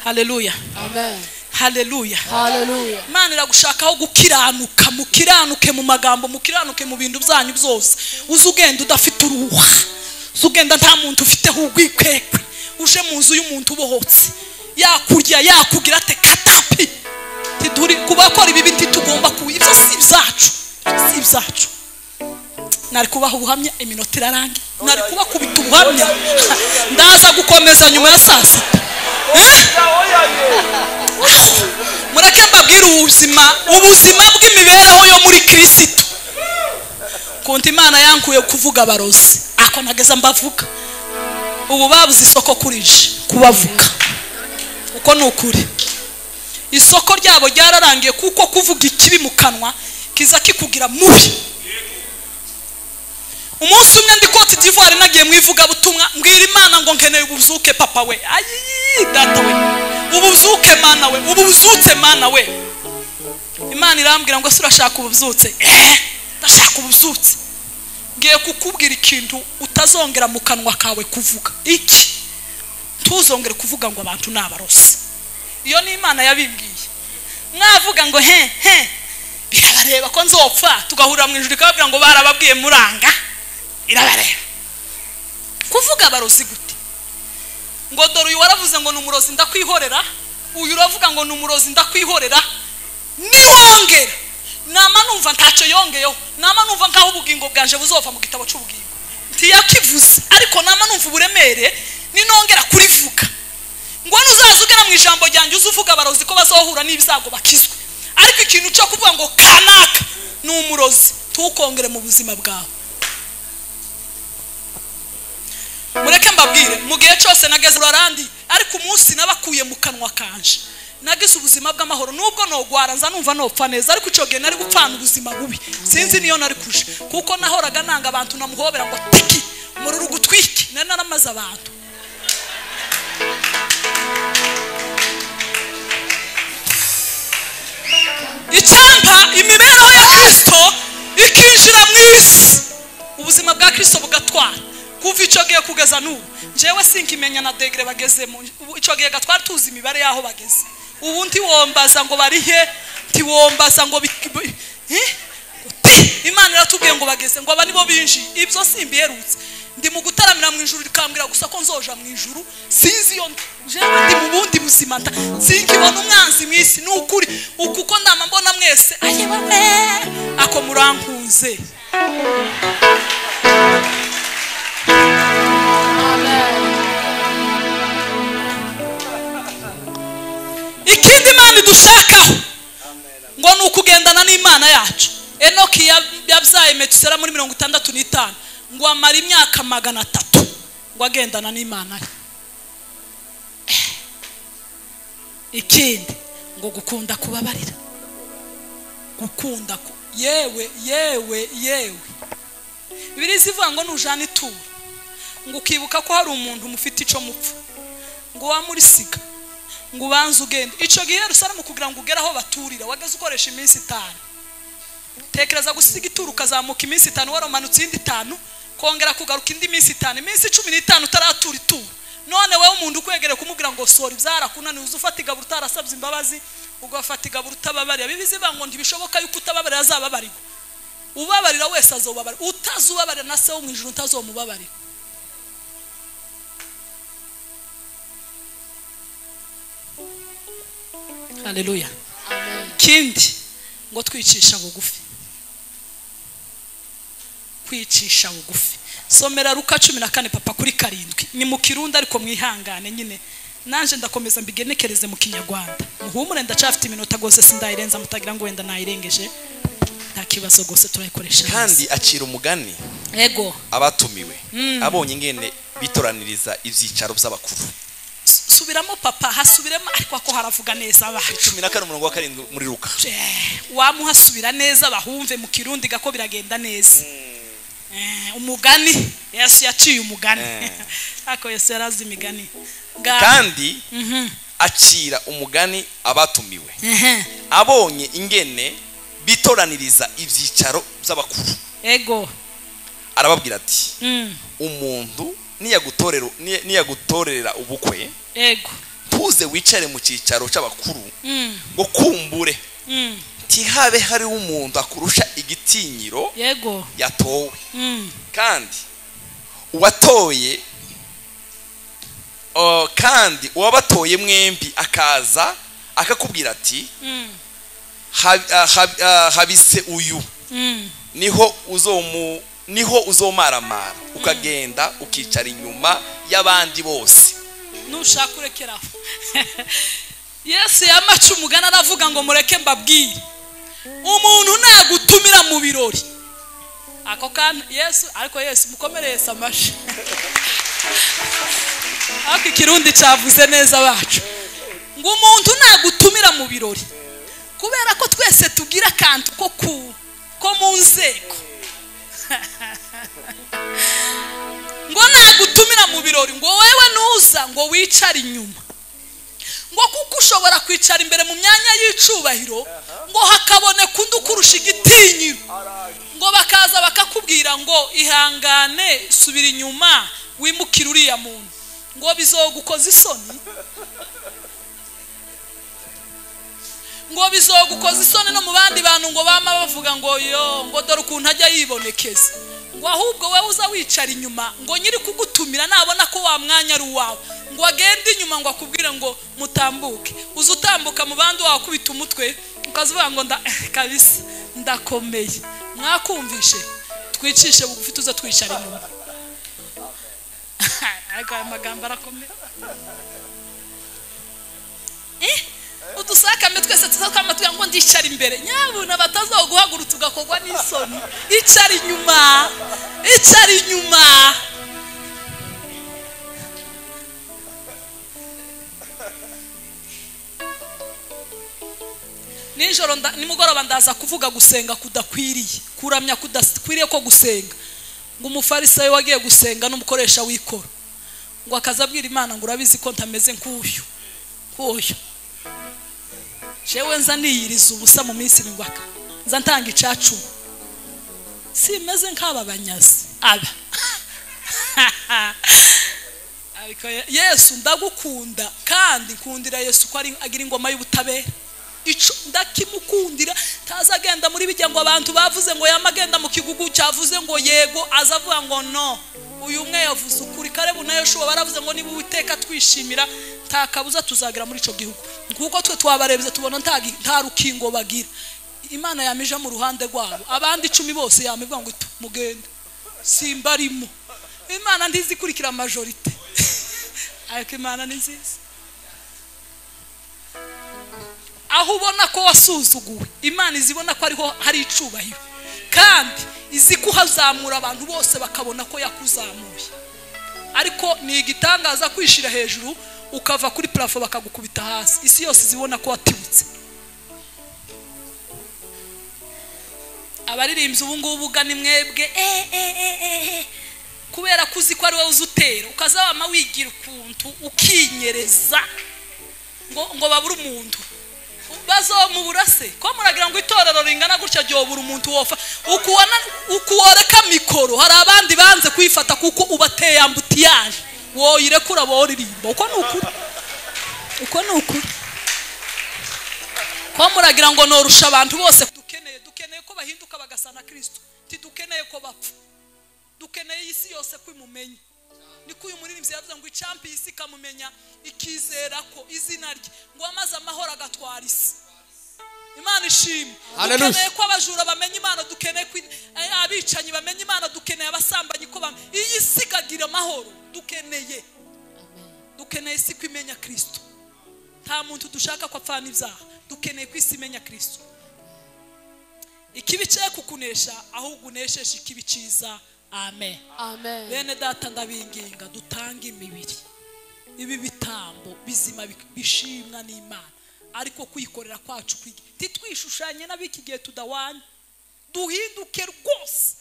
Haleluya. Amen. Haleluya. Haleluya. Imana iragushakaho gukiranuka, mukiranuke mu magambo, mukiranuke mu bintu byanyu byose. Uzugenda udafite uruha, uzugenda nta muntu ufite hugwikwekwe, uje mu nzu y'umuntu ubohotse yakurya yakugira ate katapi tiduri kubakora ibi biti tugomba kuyiva si ibyacu. Nari kubaha ubuhamya iminota irarangi, nari kubakubita ubuhamya ndaza gukomeza nyuma ya saa sita. Mureke mbabwire ubuzima bw'imibereho yo muri Kristo. Konti Imana yankuye kuvuga abarozi ako nageza mbavuga ubu babuze isoko kurije kubavuga uko nukuri isoko ryabo ryararangiye kuko kuvuga ikibi mu kanwa kiza kikugira mubi. Umunsi umwe ndi Cote d'Ivoire nagiye mwivuga butumwa mbwira Imana ngo nkeneye ubuzuke papa we data we ubuzuke mana we ubuzutse mana we. Imana irambwira ngo surashaka ubuzutse ndashaka ubuzutse ngiye kukubwira ikintu utazongera mu kanwa kawe kuvuga iki tuzongere kuvuga ngo abantu nabarose. Iyo ni Imana yabimbwiye mwavuga ngo birabareba ko nzopfa tugahurira mu ijuru kababwira ngo barababwiye muranga irabareba kuvuga abarozi gute ngo dore uyu waravuze ngo numurozi ndakwihorera uyu uravuga ngo numurozi ndakwihorera niwongera nama numva ntacyo yongeyeho nama numva nkaho ubugingo bwanje buzova mu gitabo cy'ubugingo ntiyakivuze ariko nama numva uburemere ninongera kurivuga ngo nuzazugera mu ijambo ryanjye uzuvuga abarozi ko bazohura n'ibizago bakizwe ariko ikintu cyo kuvuga ngo kanaka ni umurozi tukongere mu buzima bwawe. Mureke mbabwire mu gihe cyose nageze urarandi ariko umunsi nabakuye mu kanwa kanje nagize ubuzima bw'amahoro nubwo nogwara nza numva nopfa neza ariko ico gihe nari gupfana ubuzima bubi sinzi niyo nari kuje kuko nahoraga nanga abantu namuhobera ngo tiki umururu gutwiki nari naramaze abantu. Icyampa imibereho ya Kristo ikinjira mu isi ubuzima bwa Kristo bugatwara kuva ico gihe kugeza n'ubu jewe sinkimenya na degré bagezemo ico gihe gatwara tuzi imibare yaho bageze ubu ntiwombaza ngo barihe ntiwombaza ngo Imana iratubwiye ngo bageze ngo aba nibo binji ibyo simbiherutse ndi mu gutaramira mu ijuru rikambwira gusa ko nzoja mu ijuru sinzi yo jewe ndi mu bundi buzima sinkibona umwanzi mu isi n'ukuri ukuko ndama mbona mwese ayebawe ako murankunze. Ikindi Imana idushakaho ngo ni ukugendana n'Imana yacu. Enoki yabyaye Metusela muri 65 ngo amara imyaka 300 ngo agendana n'Imana ye. Ikindi ngo gukunda kubabarira gukunda yewe Bibiliya ivuga ngo nujana ituro ngo ukibuka ko hari umuntu mufite ico mupfa ngo wamurisiga ngo ubanze ugende ico gihe Yerusalemu kugira ngo ugeraho baturira wageze ukoresha iminsi 5 tekereza gusiga ituro ukazamuka iminsi 5 waramanutse indi 5 kongera kugaruka indi minsi 5 iminsi 15 utaratura ituro none wewe umuntu ukwegere kumubwira ngo sori byarakunaniye uzufata igaburo utarasabye imbabazi ugafata igaburo utababarira bibiziba ngo ntibishoboka yuko utababarira azababarira ubabarira wese azobabarira utazubabarira na se wo mu ijuru utazomubabarira. Haleluya. Amen. Kindi ngo twicisha bugufi kwicisha bugufi somera Luka 14 papa kuri 7 ni mu Kirundi ariko mwihangane nyine nanje ndakomeza mbigenekereze mu Kinyarwanda muhumure ndacafite iminota gose sindayirenza mutagira ngo wenda nayirengeje nta kibazo gose turayikoresha kandi akira umugani abatumiwe abonye ngene bitoraniriza ivyicaro by'abakuru subiramo papa hasubiremo ariko ko haravuga neza abacu 14:7 muri Luka wamuhasubira neza bahumve mu kirundi gako biragenda neza umugani Yesu yaciye umugani ako Yesu yarazi imigani kandi acira umugani abatumiwe abonye ingene bitoraniriza ivyicaro by'abakuru ego arababwira ati umuntu niyagutorera ubukwe ego tuze wicare mu cicaro c'abakuru ngo kumbure tihabe hari umuntu akurusha igitinyiro yego yatowe kandi uwatoye kandi uwabatoye mwembi akaza akakubwira ati habise uyu niho uzomaramara ukagenda ukicara inyuma y'abandi bose nushaka urekeraho Yesu yamacu umugana aravuga ngo mureke mbabwire umuntu nagutumira mu birori ako kan Yesu ariko Yesu mukomereye samashi ako ikirundi cavuze neza bacu ngo umuntu nagutumira mu birori kubera ko twese tugira kantu ko mu nzego ngo nagutumira mu birori ngo wewe nuza ngo wicare inyuma ngo kuko ushobora kwicara imbere mu myanya y'icubahiro ngo hakaboneka undi ukurusha igitinyiro ngo bakaza bakakubwira ngo ihangane subira inyuma wimukira uriya muntu ngo bizogukoza isoni ngo bizogukoza isoni no mu bandi bantu ngo bama bavuga ngo yo ngo dore ukuntu ajya yibonekeza ngo ahubwo wewe uza wicara inyuma ngo nyiri kugutumira nabona ko wa mwanya ari uwawe ngo agende inyuma ngo akubwire ngo mutambuke uza utambuka mu bandi wakubita umutwe ukazuvuga ngo kabisa ndakomeye mwakumvishe twicishe bugufi tuza twicara inyuma ariko aya magambo arakomeye udusakame twese tuzakama tuya ngo ndicara imbere nyabuna batazoguhagurutsa ugakogwa n'isoni icara inyuma nijoro nimugoroba ndaza kuvuga gusenga kudakwiriye kuramya kudakwiriye ko gusenga ngo umufarisayo wagiye gusenga n'umukoresha w'ikoro ngo akazabwira Imana ngo urabizi ko ntameze nk'uyu jewe nza niyiriza ubusa mu minsi n'ingwaka nza ntanga icacu simeze nk'aba banyazi aba ariko Yesu ndagukunda kandi nkundira Yesu ko ari agira ingoma y'ubutabera ico ndakimukundira tazagenda muri bijya ngo abantu bavuze ngo yamagenda mu kigugu cyavuze ngo yego azavuga ngo no uyu umwe yavuze ukuri karebu nayo sho baravuze ngo niba Uwiteka twishimira takabuza tuzagira muri ico gihugu kuko twe twabarebye tubona nta rukingo bagira Imana yamije mu ruhande rwabo abandi 10 bose yamivuga ngo mugende simbarimo Imana ndizikurikira majorite ariko Imana ni nziza aho ubona ko wasuzuguwe Imana izibona ko ariho hari icubahiro kandi izi kuhazamura abantu bose bakabona ko yakuzamuye ariko ni igitangaza kwishira hejuru ukava kuri plafo bakagukubita hasi isi yose zibona ko watibutse abaririmbye ubu ngubu gani mwebwe kubera kuzi ko ari wowe uzutera ukazabama wigira ukuntu ukinyereza ngo babura umuntu bazo burase ko muragira ngo itorero ringana gutya ryobura umuntu wofa ukuworeka mikoro hari abandi banze kwifata kuko ubateye ambutiyaje woyirekura boririmba uko nukuri ko muragira ngo norusha abantu bose dukeneye ko bahinduka bagasana Kristo tidukeneye ko bapfa dukeneye isi yose kwimumenye niko uyu muririmbyi yavuze ngo icampi isi kamumenya ikizera ko izina rye ngo amaze amahoro agatwara isi Imana ishimwe dukeneye ko abajura bamenye Imana dukeneye ko abicanyi bamenye Imana dukeneye abasambanyi ko iyi si kagira amahoro dukeneye isi kwimenya Kristo nta muntu dushaka ko apfana ibyaha dukeneye ko isi imenya Kristo ikibi cye kukunesha ahubwo unesheje ikibi ciza amen bene data ndabinginga dutanga imibiri ibi bitambo bizima bishimwa n'Imana, ariko kwikorera kwacu titwishushanye n'abiki gihe tudawanya, duhinduke rwose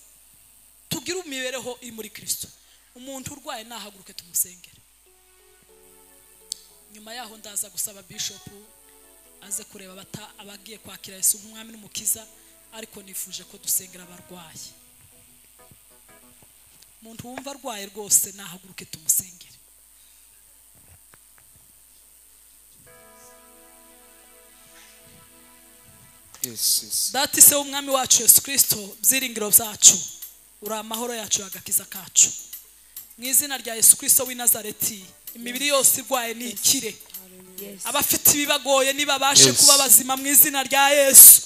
tugira imibereho iri muri Kristo. Umuntu urwaye nahaguruke tumusengere. Nyuma yaho ndaza gusaba bishop aze kureba abagiye kwakira Yesu nk'umwami n'umukiza, ariko nifuje ko dusengera abarwayi. Umuntu wumva arwaye rwose nahaguruke tumusengere. Dati se umwami wacu Yesu Kristo, byiringiro byacu, uri amahoro yacu y'agakiza kacu, mu izina rya Yesu Kristo w'i Nazareti, imibiri yose irwaye nikire, abafite ibibagoye nibabashe kuba bazima mu izina rya Yesu,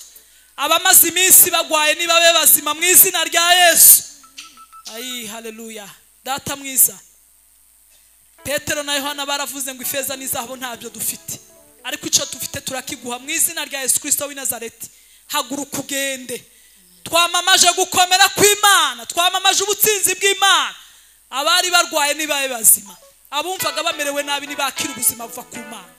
abamaze iminsi bagwaye nibabe bazima mu izina rya Yesu. Ayi, haleluya. Data mwiza, Petero na Yohana baravuze ngo ifeza n'izahabu ntabyo dufite, ariko icyo dufite turakiguha mu izina rya Yesu Kristo w'i Nazareti. Haguruka ugende. Twamamaje gukomera kw'Imana, twamamaje ubutsinzi bw'Imana. Abari barwaye nibabe bazima, abumvaga bamerewe nabi nibakira ubuzima buva ku Mana.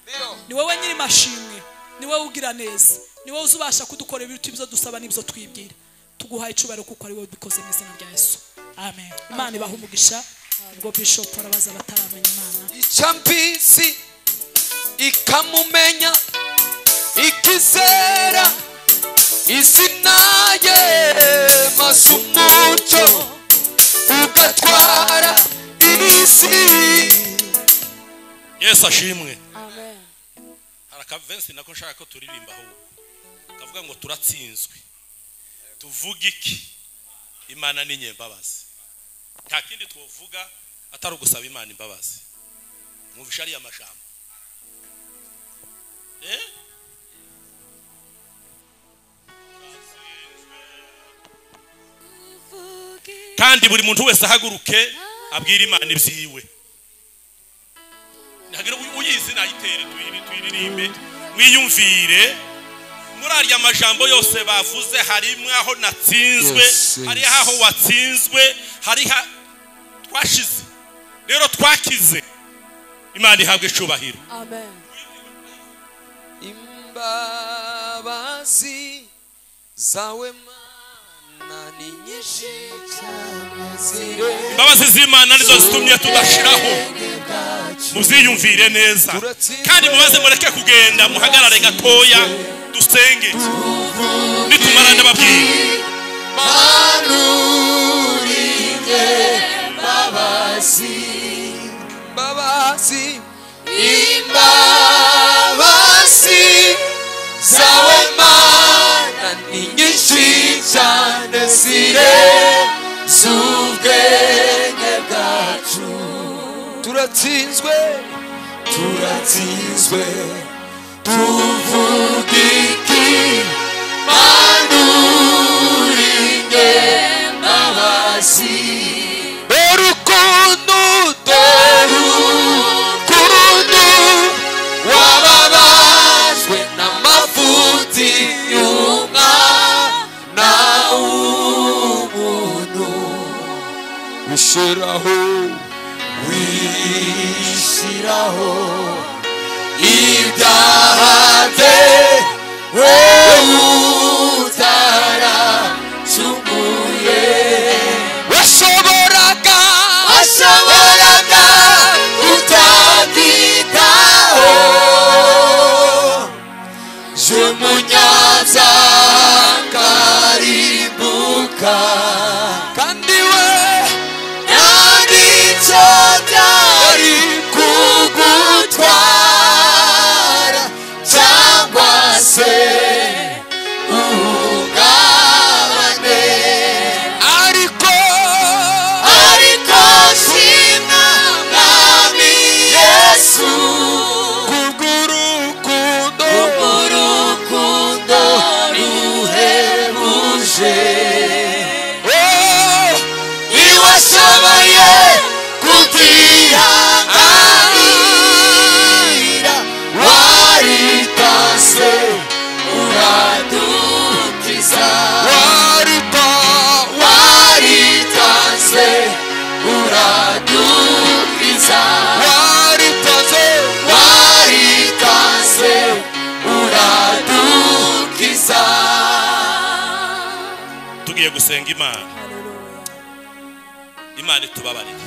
Ni wowe nyiri mashimwe, ni wowe ugira neza, ni wowe uzubasha kudukorera ibiruta ibyo dusaba n'ibyo twibwira. Tuguhaye icubahiro kuko ari wowe ubikoze mu izina rya Yesu. Amen. Imana ibahe umugisha. Ubwo bishop arabaza bataramenya Imana. Icampisi ikamumenya ikizera izina rye maze umucyo ugatwara isi. Yesu ashimwe. Amen. Harakavensi nako nshaka ko turirimba ahubwo kavuga ngo turatsinzwe. Tuvuga iki? Imana ni nyembabazi. Nta kindi twovuga atari ugusaba Imana imbabazi. Mwumvisha ari amajambo. Kandi buri muntu wese ahaguruke abwira Imana ibyiwe. Ntagira uyizi nayitere tuyiririmbe mwiyumvire. Muri arya majambo yose bavuze harimo aho natsinzwe, hari aho watsinzwe, hari twashize. Rero twakize. Imana ihabwe icubahiro. Amen. Imbabazi zawe Mana ni nyinshi cyane, imbabazi z'Imana nizo zitumye tudashiraho. Muziyumvire neza kandi mubaze mureke kugenda, muhagarare gatoya dusenge nitumara ndababwira. Manurinde babazi babazi imbabazi zawe Mana ni nyinshi cyane zirenze ubwenge bwacu. Turatsinzwe turatsinzwe tuvuga iki? Manurinde babazi urukundo wababajwe n'amafuti y'umwana w'umuntu, wishyiraho ibyaha bye wowe gusenga Imana itubabarire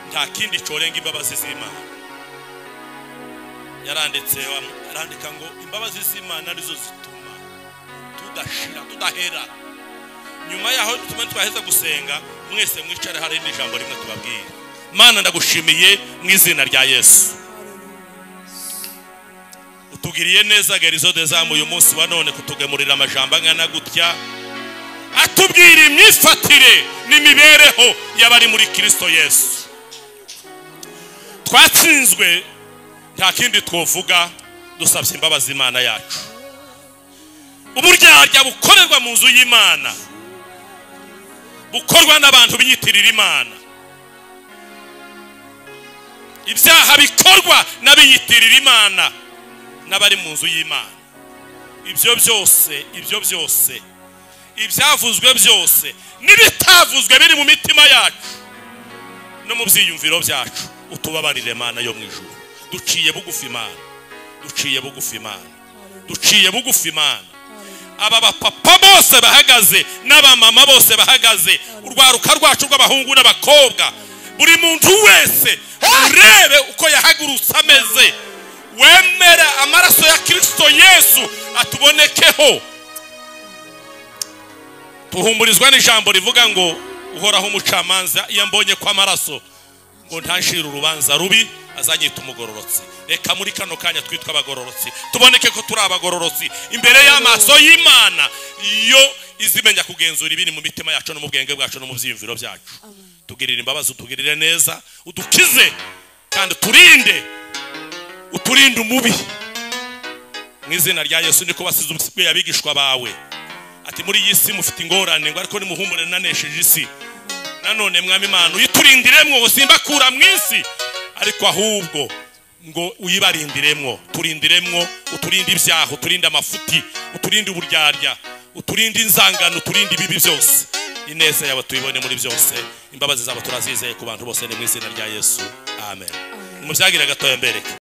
nta kindi corenga imbabazi z'Imana yarandika ngo imbabazi z'Imana arizo zituma tudahera nyuma yaho twaheza gusenga mwese mwicare hari ijambo rimwe tubabwira. Mana ndagushimiye mu izina rya Yesu, utugiriye neza gerizo dezamu uyu munsi wa none kutugemurira amajambo angana gutya atubwira imyifatire n'imibereho y'abari muri Kristo Yesu. Twatsinzwe nta kindi twovuga dusabye imbabazi Imana yacu. Uburyarya bukorerwa mu nzu y'Imana bukorwa n'abantu biyitirira Imana, ibyaha bikorwa n'abiyitirira Imana n'abari mu nzu y'Imana. Ibyo byose ibyavuzwe byose n'ibitavuzwe biri mu mitima yacu no mu byiyumviro byacu utubabarire Imana yo mu ijuru. Duciye bugufi Imana. Aba bapapa bose bahagaze n'abamama bose bahagaze, urwaruka rwacu rw'abahungu n'abakobwa, buri muntu wese urebe uko yahagurutse ameze, wemere amaraso ya Kristo Yesu atubonekeho. Tuhumurizwa n'ijambo rivuga ngo uhoraho umucamanza yambonye kwa amaraso ngo ntanshira urubanza rubi azanyita umugororotsi. Reka muri kano kanya twitwa abagororotsi tuboneke ko turi abagororotsi imbere y'amaso y'Imana iyo izimenya kugenzura ibiri mu mitima yacu no mu bwenge bwacu no mu byiyumviro byacu. Tugirire imbabazi, utugirire neza, udukize kandi uturinde umubi mu izina rya Yesu. Niko basize ubusibwe abigishwa bawe ati muri iyi si mufite ingorane ngo ariko nimuhumure nanesheje isi. Nanone mwami Imana uyiturindiremwo simbakura mu isi ariko ahubwo ngo uyibarindiremwo, turindiremwo, uturinde ibyaha, uturinde amafuti, uturinde uburyarya, uturinde inzangano, uturinde ibibi byose. Ineza yawe tuyibone muri byose, imbabazi zawe turazizeye ku bantu bose ni mu izina rya Yesu. Amen. Mubyagire gatoya mbereke.